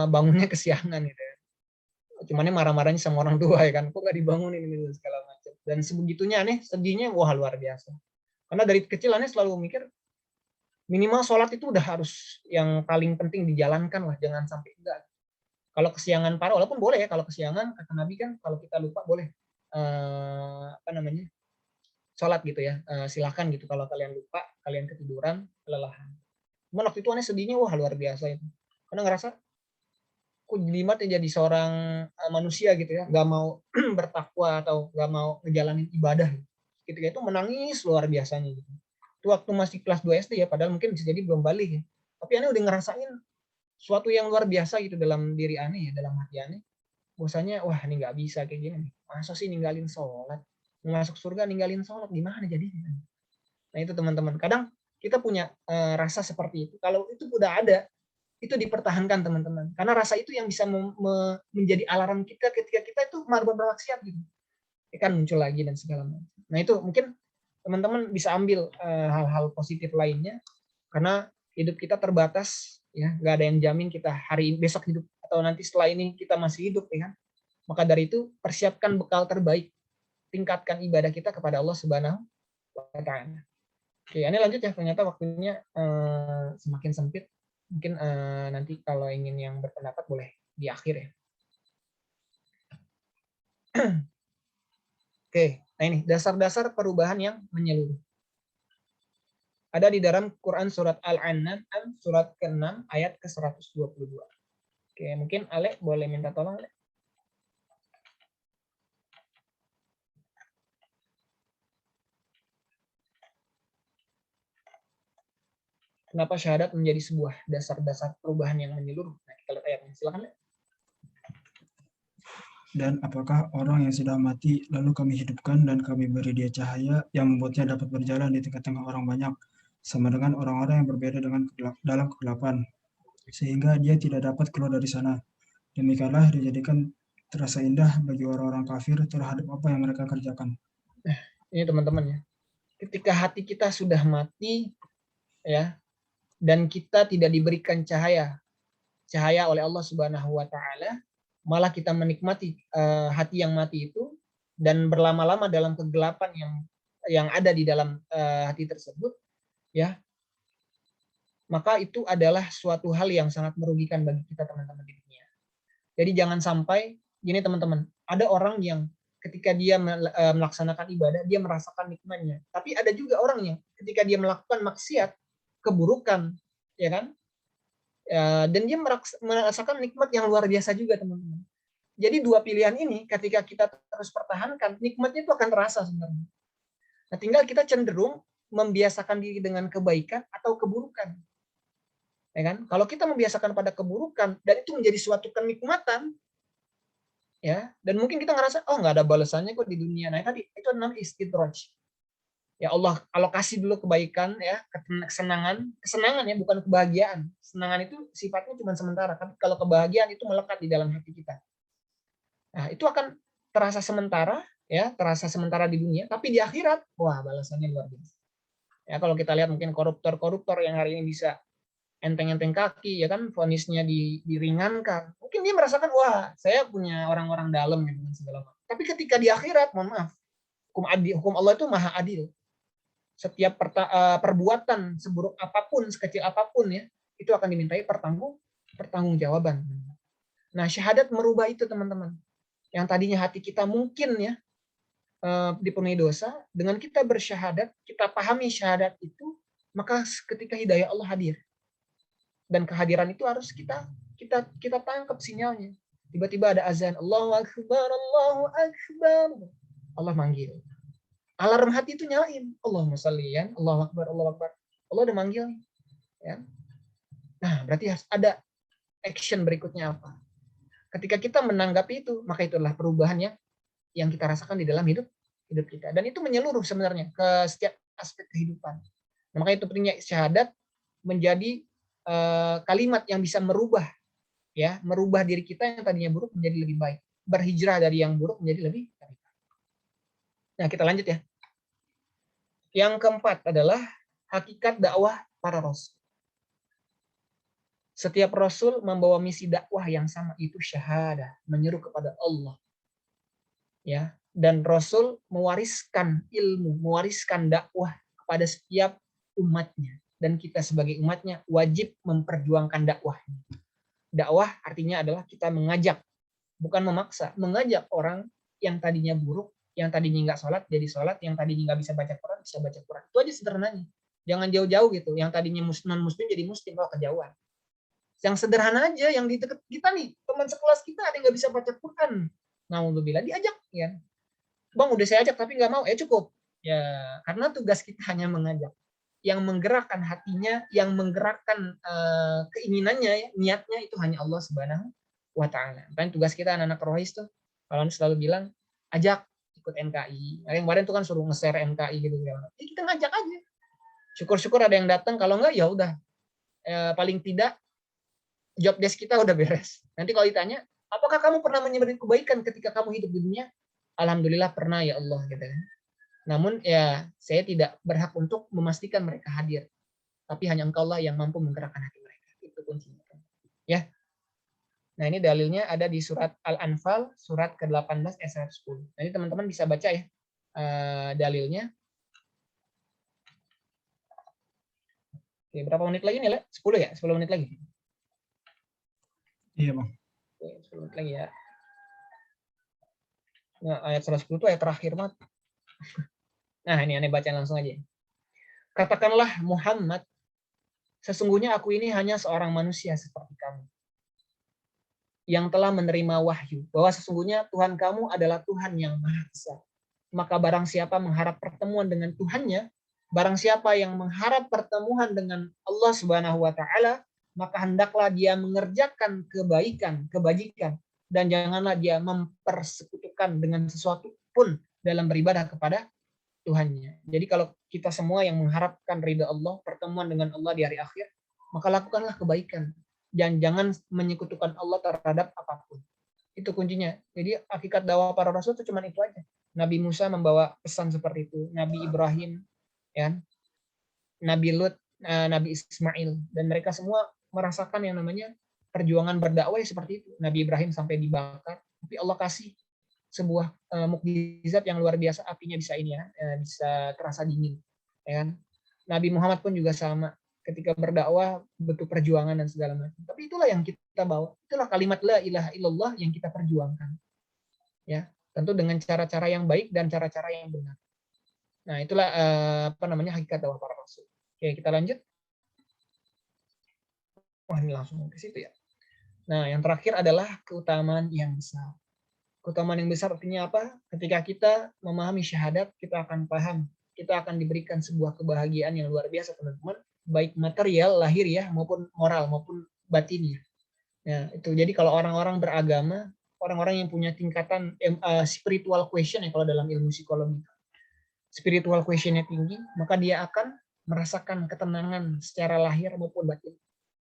Bangunnya kesiangan gitu ya. Cuman marah-marahnya sama orang tua ya kan. Kok gak dibangunin gitu segala macam. Dan sebegitunya aneh sedihnya wah luar biasa. Karena dari kecil aneh selalu mikir minimal sholat itu udah harus yang paling penting dijalankan lah, jangan sampai enggak. Kalau kesiangan parah, walaupun boleh ya kalau kesiangan, kata Nabi kan kalau kita lupa boleh apa namanya sholat gitu ya, silahkan gitu kalau kalian lupa, kalian ketiduran, kelelahan. Cuman waktu itu aneh sedihnya wah luar biasa itu, karena ngerasa kok jelimat ya jadi seorang manusia gitu ya, nggak mau bertakwa atau nggak mau ngejalanin ibadah. Ketika itu menangis luar biasanya gitu. Itu waktu masih kelas 2 SD ya, padahal mungkin bisa jadi belum balik ya. Tapi aneh udah ngerasain suatu yang luar biasa gitu dalam diri aneh ya, dalam hati aneh. Bahwasanya wah ini nggak bisa kayak gini nih. Masa sih ninggalin sholat? Masuk surga ninggalin sholat gimana jadinya? Nah itu teman-teman. Kadang kita punya rasa seperti itu. Kalau itu udah ada, itu dipertahankan teman-teman. Karena rasa itu yang bisa menjadi alarm kita ketika kita itu bermaksiat gitu. Kan muncul lagi dan segala macam. Nah itu mungkin teman-teman bisa ambil hal-hal positif lainnya, karena hidup kita terbatas ya, nggak ada yang jamin kita hari besok hidup atau nanti setelah ini kita masih hidup ya kan. Maka dari itu persiapkan bekal terbaik, tingkatkan ibadah kita kepada Allah Subhanahu wa Ta'ala. Oke, ini lanjut ya, ternyata waktunya semakin sempit. Mungkin nanti kalau ingin yang berpendapat boleh di akhir ya. Oke, nah ini dasar-dasar perubahan yang menyeluruh. Ada di dalam Quran surat Al-An'am surat ke-6 ayat ke-122. Oke, mungkin Ale boleh minta tolong, Ale. Kenapa syahadat menjadi sebuah dasar-dasar perubahan yang menyeluruh? Nah, kita lihat ayatnya. Silakan, Ale. Dan apakah orang yang sudah mati lalu kami hidupkan dan kami beri dia cahaya yang membuatnya dapat berjalan di tengah-tengah orang banyak, sama dengan orang-orang yang berbeda dalam kegelapan, sehingga dia tidak dapat keluar dari sana. Demikianlah dijadikan terasa indah bagi orang-orang kafir terhadap apa yang mereka kerjakan. Nah, ini teman-teman ya. Ketika hati kita sudah mati ya, dan kita tidak diberikan cahaya oleh Allah Subhanahu wa Ta'ala, malah kita menikmati hati yang mati itu dan berlama-lama dalam kegelapan yang ada di dalam hati tersebut ya, maka itu adalah suatu hal yang sangat merugikan bagi kita teman-teman di dunia. Jadi jangan sampai gini teman-teman, ada orang yang ketika dia melaksanakan ibadah dia merasakan nikmatnya, tapi ada juga orang yang ketika dia melakukan maksiat, keburukan ya kan, dan dia merasakan nikmat yang luar biasa juga teman-teman. Jadi dua pilihan ini ketika kita terus pertahankan, nikmatnya itu akan terasa sebenarnya. Nah, tinggal kita cenderung membiasakan diri dengan kebaikan atau keburukan. Ya kan? Kalau kita membiasakan pada keburukan dan itu menjadi suatu kenikmatan, ya, dan mungkin kita ngerasa oh nggak ada balasannya kok di dunia. Nah, tadi itu namanya istidraj. Ya Allah alokasi dulu kebaikan ya, kesenangan ya, bukan kebahagiaan. Kesenangan itu sifatnya cuma sementara, tapi kalau kebahagiaan itu melekat di dalam hati kita. Nah, itu akan terasa sementara ya, terasa sementara di dunia, tapi di akhirat wah balasannya luar biasa. Ya kalau kita lihat mungkin koruptor yang hari ini bisa enteng-enteng kaki ya kan, vonisnya diringankan. Mungkin dia merasakan wah, saya punya orang-orang dalam gitu kan segala macam. Tapi ketika di akhirat, mohon maaf, hukum Allah itu maha adil. Setiap perbuatan seburuk apapun, sekecil apapun ya, itu akan dimintai pertanggungjawaban. Nah, syahadat merubah itu teman-teman. Yang tadinya hati kita mungkin ya dipenuhi dosa, dengan kita bersyahadat, kita pahami syahadat itu, maka ketika hidayah Allah hadir. Dan kehadiran itu harus kita tangkap sinyalnya. Tiba-tiba ada azan, Allahu Akbar, Allahu Akbar. Allah manggil. Alarm hati itu nyalain. Allahumma sholli ya, Allahu Akbar, Allahu Akbar. Allah udah manggil. Ya. Nah, berarti harus ada action berikutnya apa? Ketika kita menanggapi itu, maka itulah perubahan yang kita rasakan di dalam hidup kita. Dan itu menyeluruh sebenarnya ke setiap aspek kehidupan. Nah, maka itu pentingnya syahadat menjadi kalimat yang bisa merubah diri kita yang tadinya buruk menjadi lebih baik, berhijrah dari yang buruk menjadi lebih baik. Nah, kita lanjut ya. Yang keempat adalah hakikat dakwah para rasul. Setiap rasul membawa misi dakwah yang sama, itu syahadah, menyeru kepada Allah. Ya, dan rasul mewariskan ilmu, mewariskan dakwah kepada setiap umatnya. Dan kita sebagai umatnya wajib memperjuangkan dakwahnya. Dakwah artinya adalah kita mengajak, bukan memaksa, mengajak orang yang tadinya buruk, yang tadinya nggak sholat jadi sholat, yang tadinya nggak bisa baca Quran bisa baca Quran. Itu aja sederhananya. Jangan jauh-jauh gitu. Yang tadinya non muslim jadi muslim, kalau kejauhan. Yang sederhana aja, yang di dekat kita nih, teman sekelas kita ada yang nggak bisa baca Quran. Naudzubillah, diajak ya. Bang, udah saya ajak tapi nggak mau, cukup. Ya, karena tugas kita hanya mengajak. Yang menggerakkan hatinya, yang menggerakkan keinginannya, niatnya itu hanya Allah Subhanahu wa Ta'ala. Dan tugas kita anak-anak rohis tuh, kalau selalu bilang, ajak ikut NKI. Yang kemarin tuh kan suruh nge-share NKI gitu ya. Kita ngajak aja. Syukur-syukur ada yang datang, kalau enggak ya udah. Paling tidak job desk kita udah beres. Nanti kalau ditanya, apakah kamu pernah menyebarkan kebaikan ketika kamu hidup di dunia? Alhamdulillah pernah ya Allah gitu kan. Namun ya saya tidak berhak untuk memastikan mereka hadir. Tapi hanya Engkau lah yang mampu menggerakkan hati mereka. Itu kuncinya. Ya. Nah, ini dalilnya ada di surat Al-Anfal, surat ke-18 ayat 110. Nanti teman-teman bisa baca ya dalilnya. Oke, berapa menit lagi nih, Le? 10 ya? 10 menit lagi. Iya, Bang. Oke, 10 menit lagi ya. Nah, ayat 110 itu ayat terakhir banget. Nah, ini aneh baca langsung aja. Katakanlah Muhammad, sesungguhnya aku ini hanya seorang manusia seperti kamu, yang telah menerima wahyu, bahwa sesungguhnya Tuhan kamu adalah Tuhan yang Maha Esa. Maka barang siapa mengharap pertemuan dengan Tuhannya, barang siapa yang mengharap pertemuan dengan Allah Subhanahu wa Ta'ala, maka hendaklah dia mengerjakan kebajikan, dan janganlah dia mempersekutukan dengan sesuatu pun dalam beribadah kepada Tuhannya. Jadi kalau kita semua yang mengharapkan ridha Allah, pertemuan dengan Allah di hari akhir, maka lakukanlah kebaikan. Dan jangan menyekutukan Allah terhadap apapun. Itu kuncinya. Jadi hakikat dakwah para rasul itu cuma itu aja. Nabi Musa membawa pesan seperti itu. Nabi Ibrahim, ya, Nabi Lut, Nabi Ismail. Dan mereka semua merasakan yang namanya perjuangan berdakwah seperti itu. Nabi Ibrahim sampai dibakar. Tapi Allah kasih sebuah mukjizat yang luar biasa, apinya bisa bisa terasa dingin, ya kan? Nabi Muhammad pun juga sama, ketika berdakwah butuh perjuangan dan segala macam. Tapi itulah yang kita bawa, itulah kalimat la ilaha illallah yang kita perjuangkan, ya, tentu dengan cara-cara yang baik dan cara-cara yang benar. Nah, itulah hakikat dakwah para rasul. Oke, kita lanjut. Wah, ini langsung ke situ ya. Nah, yang terakhir adalah keutamaan yang besar. Keutamaan yang besar artinya apa? Ketika kita memahami syahadat, kita akan paham, kita akan diberikan sebuah kebahagiaan yang luar biasa, teman-teman, baik material, lahir ya, maupun moral, maupun batinnya. Nah, itu. Jadi kalau orang-orang beragama, orang-orang yang punya tingkatan spiritual question ya, kalau dalam ilmu psikologi, spiritual questionnya tinggi, maka dia akan merasakan ketenangan secara lahir maupun batin.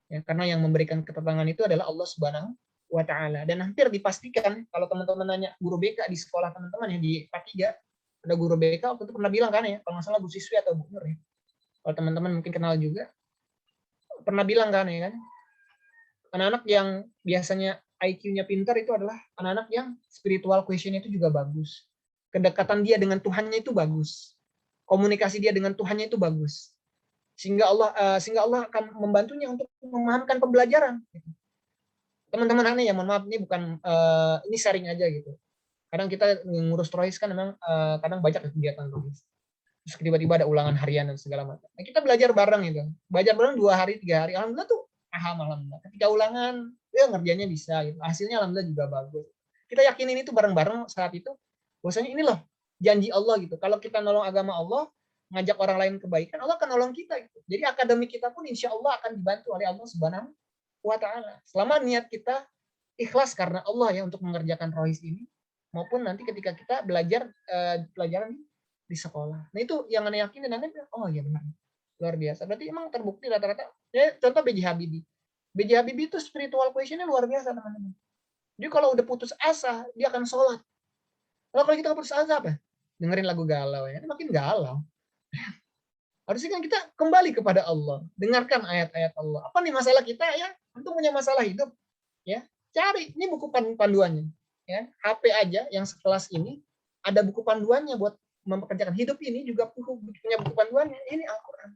Ya, karena yang memberikan ketenangan itu adalah Allah Subhanahu wa Ta'ala. Dan hampir dipastikan, kalau teman-teman nanya guru BK di sekolah teman-teman ya, di K3 ada guru BK waktu itu pernah bilang kan ya, kalau nggak salah Bu Siswi atau Bu Nur ya, kalau teman-teman mungkin kenal juga, pernah bilang kan ya kan, anak-anak yang biasanya IQ-nya pintar itu adalah anak-anak yang spiritual question itu juga bagus, kedekatan dia dengan Tuhannya itu bagus, komunikasi dia dengan Tuhannya itu bagus, sehingga Allah akan membantunya untuk memahamkan pembelajaran. Teman-teman aneh ya, mohon maaf, ini bukan ini sharing aja gitu. Kadang kita ngurus rohis kan memang kadang banyak kegiatan rohis. Terus tiba-tiba ada ulangan harian dan segala macam. Nah, kita belajar bareng itu. Belajar bareng 2 hari, 3 hari. Alhamdulillah tuh paham, alhamdulillah. Ketika ulangan, ya ngerjainnya bisa gitu. Hasilnya alhamdulillah juga bagus. Kita yakinin itu bareng-bareng saat itu. Bahwasanya ini loh janji Allah gitu. Kalau kita nolong agama Allah, ngajak orang lain kebaikan, Allah akan nolong kita gitu. Jadi akademik kita pun insya Allah akan dibantu oleh Allah Subhanahu wa Ta'ala. Selama niat kita ikhlas karena Allah ya untuk mengerjakan rohis ini, maupun nanti ketika kita belajar pelajaran di sekolah. Nah itu yang Anda yakin dan Anda bilang, oh iya benar. Luar biasa. Berarti emang terbukti rata-rata. Ya, contoh B.J. Habibie. B.J. Habibie itu spiritual questionnya luar biasa teman-teman. Jadi kalau udah putus asa, dia akan sholat. Kalau kita putus asa apa? Dengerin lagu galau ya. Makin galau. Harusnya kan kita kembali kepada Allah. Dengarkan ayat-ayat Allah. Apa nih masalah kita ya? Untuk punya masalah hidup. Ya, cari. Ini buku panduannya. Ya, HP aja yang sekelas ini ada buku panduannya buat mempekerjakan hidup ini juga punya buku panduannya. Ini Al-Quran.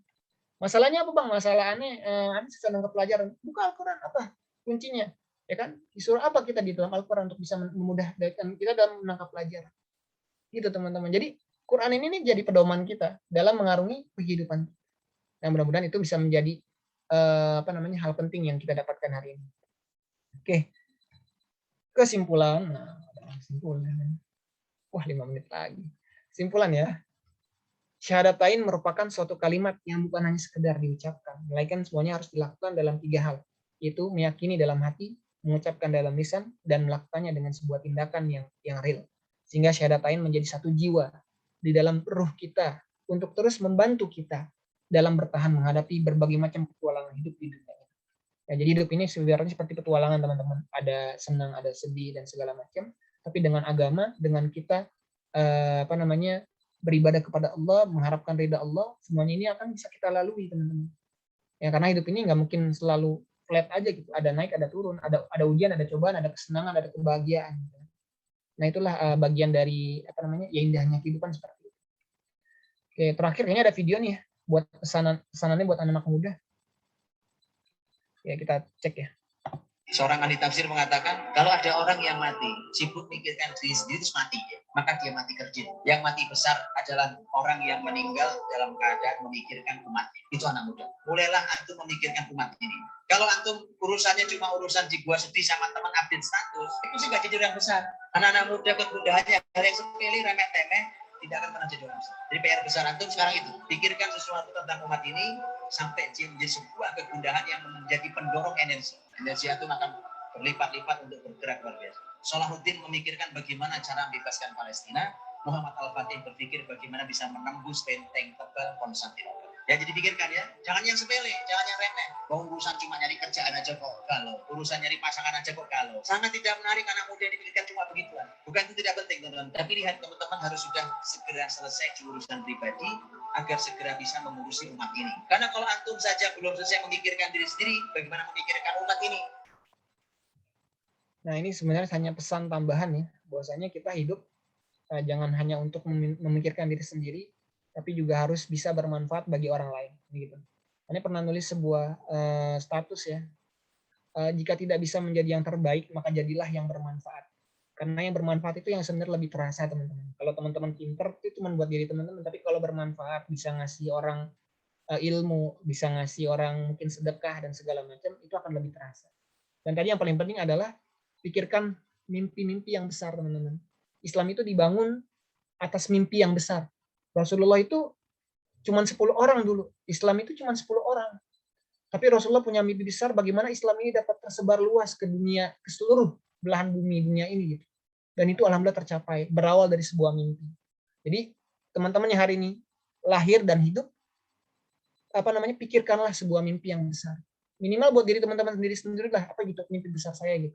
Masalahnya apa bang? Masalah aneh susah nangkep pelajaran. Buka Al-Quran apa kuncinya? Ya kan? Disuruh apa kita di dalam Al-Quran untuk bisa memudahkan kita dalam menangkap pelajaran? Gitu teman-teman. Jadi Quran ini jadi pedoman kita dalam mengarungi kehidupan. Dan mudah-mudahan itu bisa menjadi hal penting yang kita dapatkan hari ini. Oke. Kesimpulan. Nah, kesimpulan. Wah, 5 menit lagi. Kesimpulan ya. Syahadatain merupakan suatu kalimat yang bukan hanya sekedar diucapkan, melainkan semuanya harus dilakukan dalam 3 hal, yaitu meyakini dalam hati, mengucapkan dalam lisan, dan melakukannya dengan sebuah tindakan yang real. Sehingga syahadatain menjadi satu jiwa di dalam ruh kita untuk terus membantu kita dalam bertahan menghadapi berbagai macam petualangan hidup di dunia. Ya, jadi hidup ini sebenarnya seperti petualangan teman-teman. Ada senang, ada sedih dan segala macam. Tapi dengan agama, dengan kita beribadah kepada Allah, mengharapkan ridha Allah, semuanya ini akan bisa kita lalui teman-teman. Ya karena hidup ini nggak mungkin selalu flat aja gitu. Ada naik, ada turun, ada ujian, ada cobaan, ada kesenangan, ada kebahagiaan. Nah itulah bagian dari ya indahnya kehidupan seperti itu. Oke, terakhir ini ada video nih ya, buat pesanannya buat anak-anak muda. Ya kita cek ya. Seorang ahli tafsir mengatakan, kalau ada orang yang mati, sibuk mikirkan diri sendiri terus mati, maka dia mati kerdil. Yang mati besar adalah orang yang meninggal dalam keadaan memikirkan umat. Itu anak muda. Mulailah antum memikirkan umat ini. Kalau antum urusannya cuma urusan di gua sedih sama teman update status, itu sih nggak jadi orang besar. Anak-anak muda kegundahannya hal yang sepele, remeh-temeh, tidak akan pernah jadi orang besar. Jadi PR besar antum sekarang itu, pikirkan sesuatu tentang umat ini sampai menjadi sebuah kegundahan yang menjadi pendorong energi. Energi antum akan berlipat-lipat untuk bergerak luar biasa. Salahuddin memikirkan bagaimana cara membebaskan Palestina. Muhammad Al-Fatih berpikir bagaimana bisa menembus benteng tebal Konstantinopel. Ya jadi pikirkan ya, jangan yang sepele, jangan yang remeh. Mau urusan cuma nyari kerjaan aja kok galau, urusan nyari pasangan aja kok galau. Sangat tidak menarik anak muda yang dipikirkan cuma begituan. Bukan itu tidak penting teman-teman, tapi lihat teman-teman harus sudah segera selesai di urusan pribadi agar segera bisa mengurusi umat ini. Karena kalau antum saja belum selesai memikirkan diri sendiri, bagaimana memikirkan umat ini? Nah ini sebenarnya hanya pesan tambahan ya, bahwasanya kita hidup jangan hanya untuk memikirkan diri sendiri, tapi juga harus bisa bermanfaat bagi orang lain. Gitu. Ini pernah nulis sebuah status ya, jika tidak bisa menjadi yang terbaik, maka jadilah yang bermanfaat. Karena yang bermanfaat itu yang sebenarnya lebih terasa teman-teman. Kalau teman-teman pinter itu cuma buat diri teman-teman, tapi kalau bermanfaat bisa ngasih orang ilmu, bisa ngasih orang mungkin sedekah dan segala macam, itu akan lebih terasa. Dan tadi yang paling penting adalah pikirkan mimpi-mimpi yang besar teman-teman. Islam itu dibangun atas mimpi yang besar. Rasulullah itu cuma 10 orang dulu. Islam itu cuma 10 orang. Tapi Rasulullah punya mimpi besar bagaimana Islam ini dapat tersebar luas ke dunia, ke seluruh belahan bumi dunia ini gitu. Dan itu alhamdulillah tercapai, berawal dari sebuah mimpi. Jadi teman-teman yang hari ini lahir dan hidup, pikirkanlah sebuah mimpi yang besar. Minimal buat diri teman-teman sendiri lah, apa gitu mimpi besar saya gitu.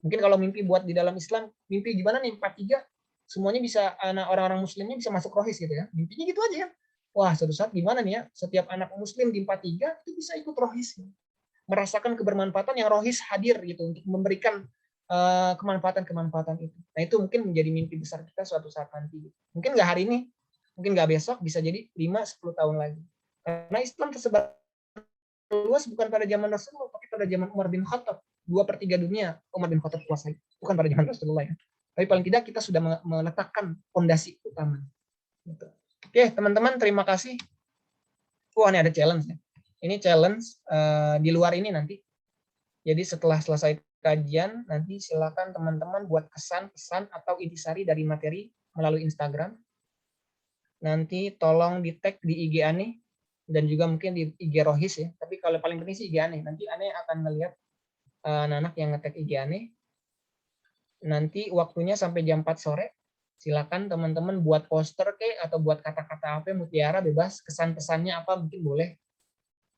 Mungkin kalau mimpi buat di dalam Islam, mimpi gimana nih 43, semuanya bisa, anak orang-orang muslimnya bisa masuk rohis gitu ya. Mimpinya gitu aja ya. Wah, suatu saat gimana nih ya, setiap anak muslim di 43 itu bisa ikut rohis. Merasakan kebermanfaatan yang rohis hadir gitu, untuk memberikan kemanfaatan-kemanfaatan itu. Nah itu mungkin menjadi mimpi besar kita suatu saat nanti. Mungkin nggak hari ini, mungkin nggak besok, bisa jadi 5-10 tahun lagi. Karena Islam tersebar luas bukan pada zaman Rasulullah, tapi pada zaman Umar bin Khattab. 2/3 dunia Umar bin Khattab kuasai, bukan pada zaman Rasulullah ya. Tapi paling tidak kita sudah meletakkan fondasi utama. Gitu. Oke, teman-teman, terima kasih. Ini ada challenge ya. Ini challenge di luar ini nanti. Jadi setelah selesai kajian, nanti silakan teman-teman buat kesan-pesan atau intisari dari materi melalui Instagram. Nanti tolong di-tag di IG Ane dan juga mungkin di IG Rohis ya. Tapi kalau paling penting sih IG Ane. Nanti Ane akan melihat anak yang nge-tag IG Ane. Nanti waktunya sampai jam 4 sore. Silakan teman-teman buat poster atau buat kata-kata apa, mutiara bebas, kesan-pesannya apa mungkin boleh.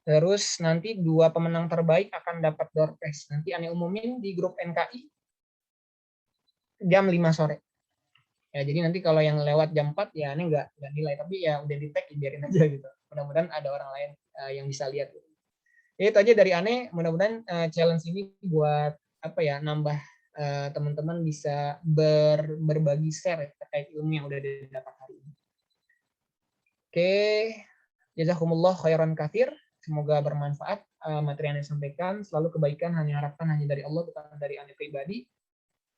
Terus nanti 2 pemenang terbaik akan dapat door prize. Nanti Ane umumin di grup NKI jam 5 sore. Ya, jadi nanti kalau yang lewat jam 4 ya Ane nggak nilai, tapi ya udah di tag biarin aja gitu. Mudah-mudahan ada orang lain yang bisa lihat. Ya, itu aja dari Ane. Mudah-mudahan challenge ini buat nambah teman-teman bisa berbagi share terkait ilmu yang udah didapat hari ini. Oke, jazakumullah khairan katsir. Semoga bermanfaat materi yang Anda sampaikan. Selalu kebaikan harapkan hanya dari Allah, bukan dari Anda pribadi.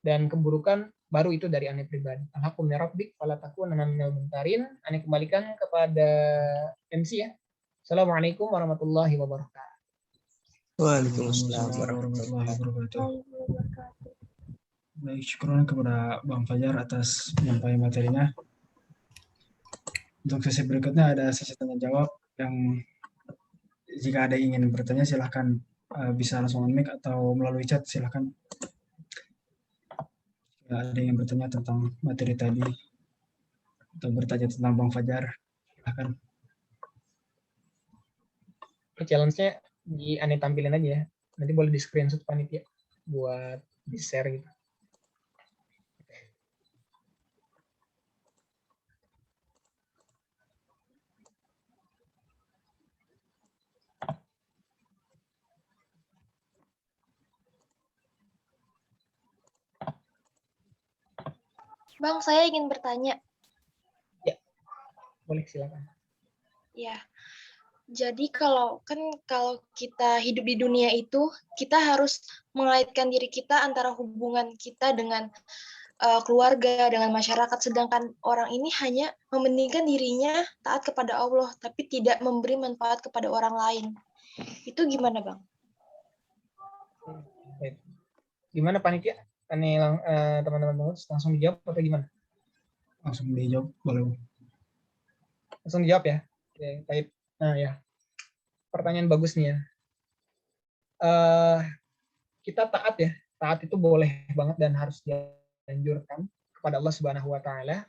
Dan keburukan baru itu dari Anda pribadi. Alhaqqu min rabbik fala takunanna minal mumtarin. Anda kembalikan kepada MC ya. Assalamualaikum warahmatullahi wabarakatuh. Waalaikumsalam warahmatullahi wabarakatuh. Baik, syukuran kepada Bang Fajar atas penyampaian materinya. Untuk sesi berikutnya ada sesi tanya jawab yang jika ada yang ingin bertanya silahkan bisa langsung on mic atau melalui chat silahkan. Jika ada yang bertanya tentang materi tadi atau bertanya tentang Bang Fajar silahkan. Challenge-nya di Ane tampilin aja ya. Nanti boleh di screenshot panitia buat di share gitu. Bang, saya ingin bertanya. Ya, boleh silakan. Ya, jadi kalau kita hidup di dunia itu, kita harus mengaitkan diri kita antara hubungan kita dengan keluarga, dengan masyarakat. Sedangkan orang ini hanya mementingkan dirinya taat kepada Allah, tapi tidak memberi manfaat kepada orang lain. Itu gimana, Bang? Gimana panitia? Teman-teman langsung dijawab atau gimana? Langsung dijawab boleh. Langsung dijawab ya. Oke, baik. Nah ya, pertanyaan bagus nih ya. Kita taat ya, taat itu boleh banget dan harus dianjurkan kepada Allah Subhanahu Wa Taala.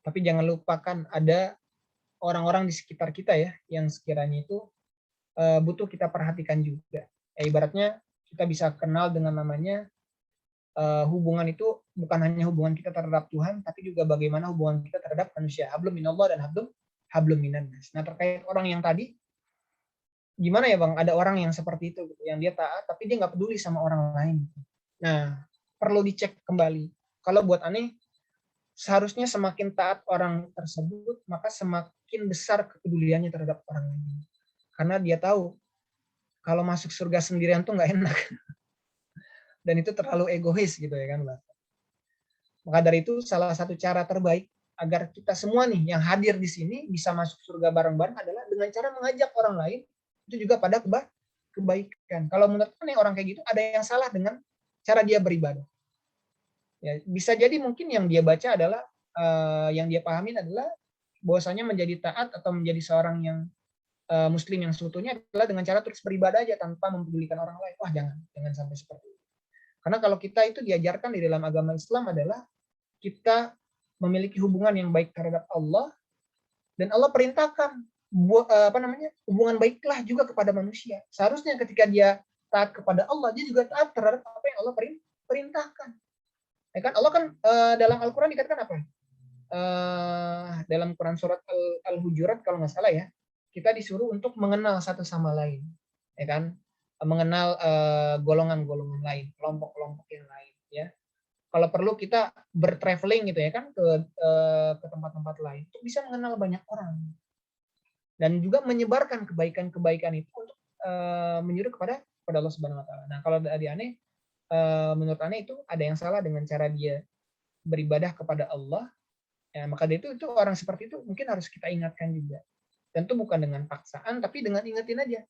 Tapi jangan lupakan ada orang-orang di sekitar kita ya, yang sekiranya itu butuh kita perhatikan juga. Ibaratnya kita bisa kenal dengan namanya hubungan itu bukan hanya hubungan kita terhadap Tuhan, tapi juga bagaimana hubungan kita terhadap manusia. Hablum minallah dan hablum minannas. Nah, terkait orang yang tadi, gimana ya Bang? Ada orang yang seperti itu, gitu, yang dia taat, tapi dia nggak peduli sama orang lain. Nah, perlu dicek kembali. Kalau buat Ane, seharusnya semakin taat orang tersebut, maka semakin besar kepeduliannya terhadap orang lain. Karena dia tahu, kalau masuk surga sendirian tuh nggak enak. Dan itu terlalu egois gitu ya kan, Mbak. Maka dari itu salah satu cara terbaik agar kita semua nih yang hadir di sini bisa masuk surga bareng-bareng adalah dengan cara mengajak orang lain itu juga pada kebaikan. Kalau menurut nih orang kayak gitu ada yang salah dengan cara dia beribadah. Ya, bisa jadi mungkin yang dia baca adalah yang dia pahamin adalah bahwasanya menjadi taat atau menjadi seorang yang muslim yang seutuhnya adalah dengan cara terus beribadah aja tanpa mempedulikan orang lain. Wah, jangan sampai seperti itu. Karena kalau kita itu diajarkan di dalam agama Islam adalah kita memiliki hubungan yang baik terhadap Allah dan Allah perintahkan hubungan baiklah juga kepada manusia. Seharusnya ketika dia taat kepada Allah, dia juga taat terhadap apa yang Allah perintahkan. Ya kan Allah kan dalam Al-Qur'an dikatakan apa? Dalam Quran surat Al-Hujurat kalau nggak salah ya, kita disuruh untuk mengenal satu sama lain, ya kan? Mengenal golongan-golongan lain, kelompok-kelompok yang lain, ya. Kalau perlu kita bertraveling gitu ya kan ke tempat-tempat lain untuk bisa mengenal banyak orang dan juga menyebarkan kebaikan-kebaikan itu untuk menyuruh kepada Allah Subhanahu Wa Taala. Nah kalau dari Ane, menurut Ane itu ada yang salah dengan cara dia beribadah kepada Allah, ya maka itu orang seperti itu mungkin harus kita ingatkan juga. Tentu bukan dengan paksaan, tapi dengan ingetin aja.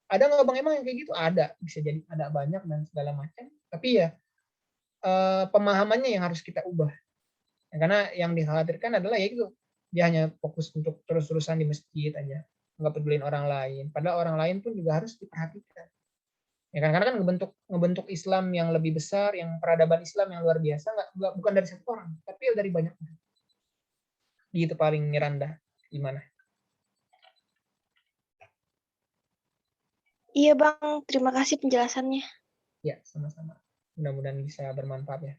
Ada nggak Bang emang yang kayak gitu? Ada, bisa jadi ada banyak dan segala macam. Tapi ya pemahamannya yang harus kita ubah. Ya, karena yang dikhawatirkan adalah ya itu, dia hanya fokus untuk terus-terusan di masjid aja, nggak pedulin orang lain. Padahal orang lain pun juga harus diperhatikan. Ya kan, karena kan ngebentuk Islam yang lebih besar, yang peradaban Islam yang luar biasa, bukan dari satu orang, tapi dari banyak orang. Gitu paling Miranda, gimana? Iya Bang, terima kasih penjelasannya. Ya, sama-sama. Mudah-mudahan bisa bermanfaat ya.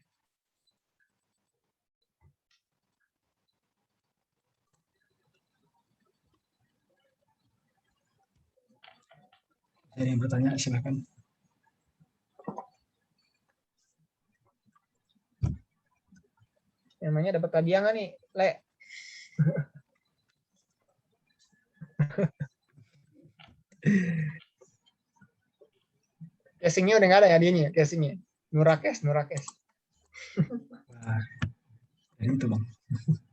Ada yang bertanya, silakan. Namanya dapat hadiah nggak nih, Le? Casingnya udah nggak ada ya hadiahnya, casingnya. Nurakes. Wah, jadi itu Bang.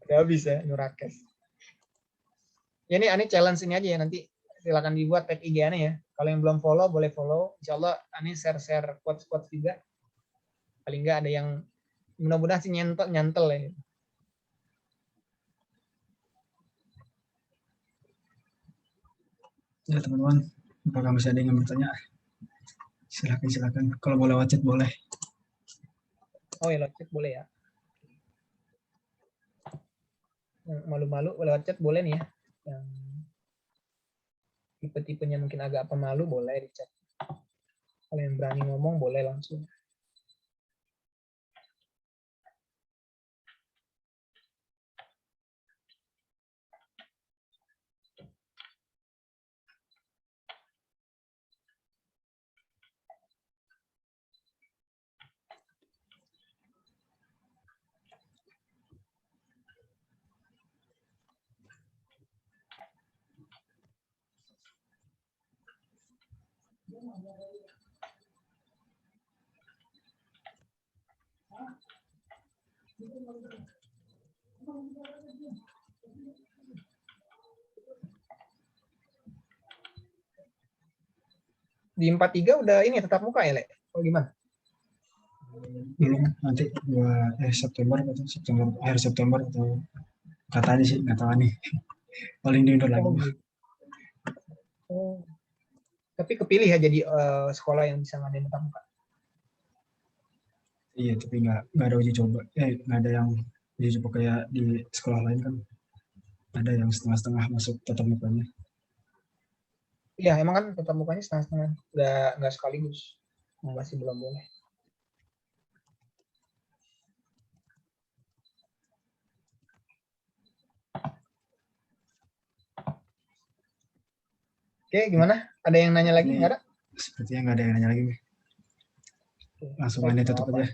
Udah habis ya, Nurakes. Ya ini challenge ini aja ya, nanti silakan dibuat tag IG Ane ya. Kalau yang belum follow, boleh follow. Insya Allah Ane share quotes-quotes juga. Paling nggak ada yang mudah-mudahan sih nyantel ya. Ya teman-teman, apakah masih ada yang bertanya? Silakan. Kalau boleh lewat chat boleh. Oh ya lewat chat boleh ya. Yang malu-malu lewat chat boleh nih ya. Yang tipe-tipenya mungkin agak pemalu boleh di chat. Kalau yang berani ngomong boleh langsung. Di 43 udah ini tetap muka ya, Le? Oh gimana? Belum, nanti September atau akhir September atau katanya sih, nggak tahu nih. Paling diundur lagi. Oh. Tapi kepilih ya jadi sekolah yang bisa ngadain tatap muka. Iya, tapi nggak ada uji coba. Nggak ada yang uji coba kayak di sekolah lain kan. Ada yang setengah-setengah masuk tatap mukanya. Iya, emang kan tatap mukanya setengah-setengah, nggak sekaligus. Masih belum boleh. Oke, gimana? Ada yang nanya lagi? Nggak ada? Sepertinya nggak ada yang nanya lagi. Langsung aja tutup aja.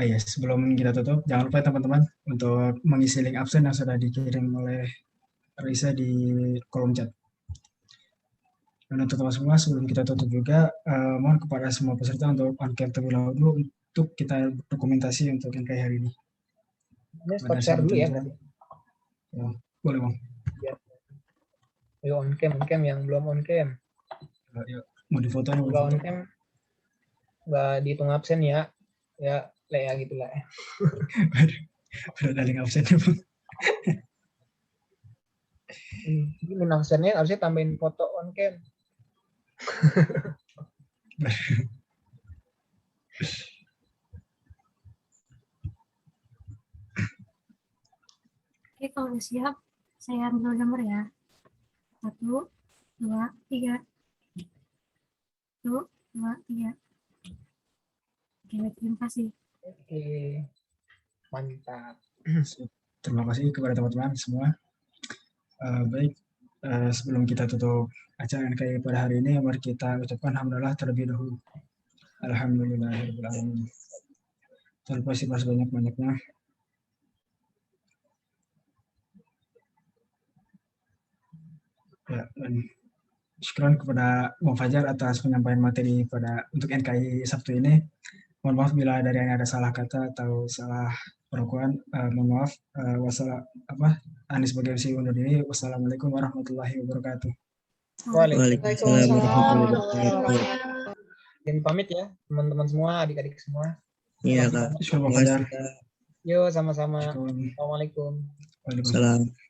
Ya, sebelum kita tutup, jangan lupa teman-teman untuk mengisi link absen yang sudah dikirim oleh Risa di kolom chat. Dan untuk teman semua, sebelum kita tutup juga, mohon kepada semua peserta untuk on-cam terlebih dahulu untuk kita dokumentasi untuk yang kayak hari ini. Ini stop share dulu ya berarti. Ya, boleh Bang. Ayo on-cam yang belum on-cam. Yuk, mau difoto nih. Nggak on-cam, nggak dihitung absen ya. Ya, Le ya gitu lah. Udah link absennya Bang. Ini absennya harusnya tambahin foto on-cam. Oke, kalau udah siap, saya ambil gambar ya. 1, 2, 3. 1, 2, 3. Oke, terima kasih. Oke, mantap. Terima kasih kepada teman-teman semua. Baik, sebelum kita tutup acara NKI pada hari ini, mari kita ucapkan alhamdulillah terlebih dahulu. Alhamdulillahirabbil alamin. Tanpa istighfar sebanyak-banyaknya. Ya, dan syukuran kepada Bang Fajar atas penyampaian materi untuk NKI Sabtu ini. Mohon maaf bila dari yang ada salah kata atau salah pengucapan. Mohon maaf. Anies Bagasi undur diri. Wassalamualaikum warahmatullahi wabarakatuh. Waalaikumsalam warahmatullahi wabarakatuh. Izin pamit ya teman-teman semua, adik-adik semua. Iya, Kak. Syukur Terima kasih, Kak. Kak. Yo, sama-sama. Syukur. Assalamualaikum. Waalaikumsalam. Salam.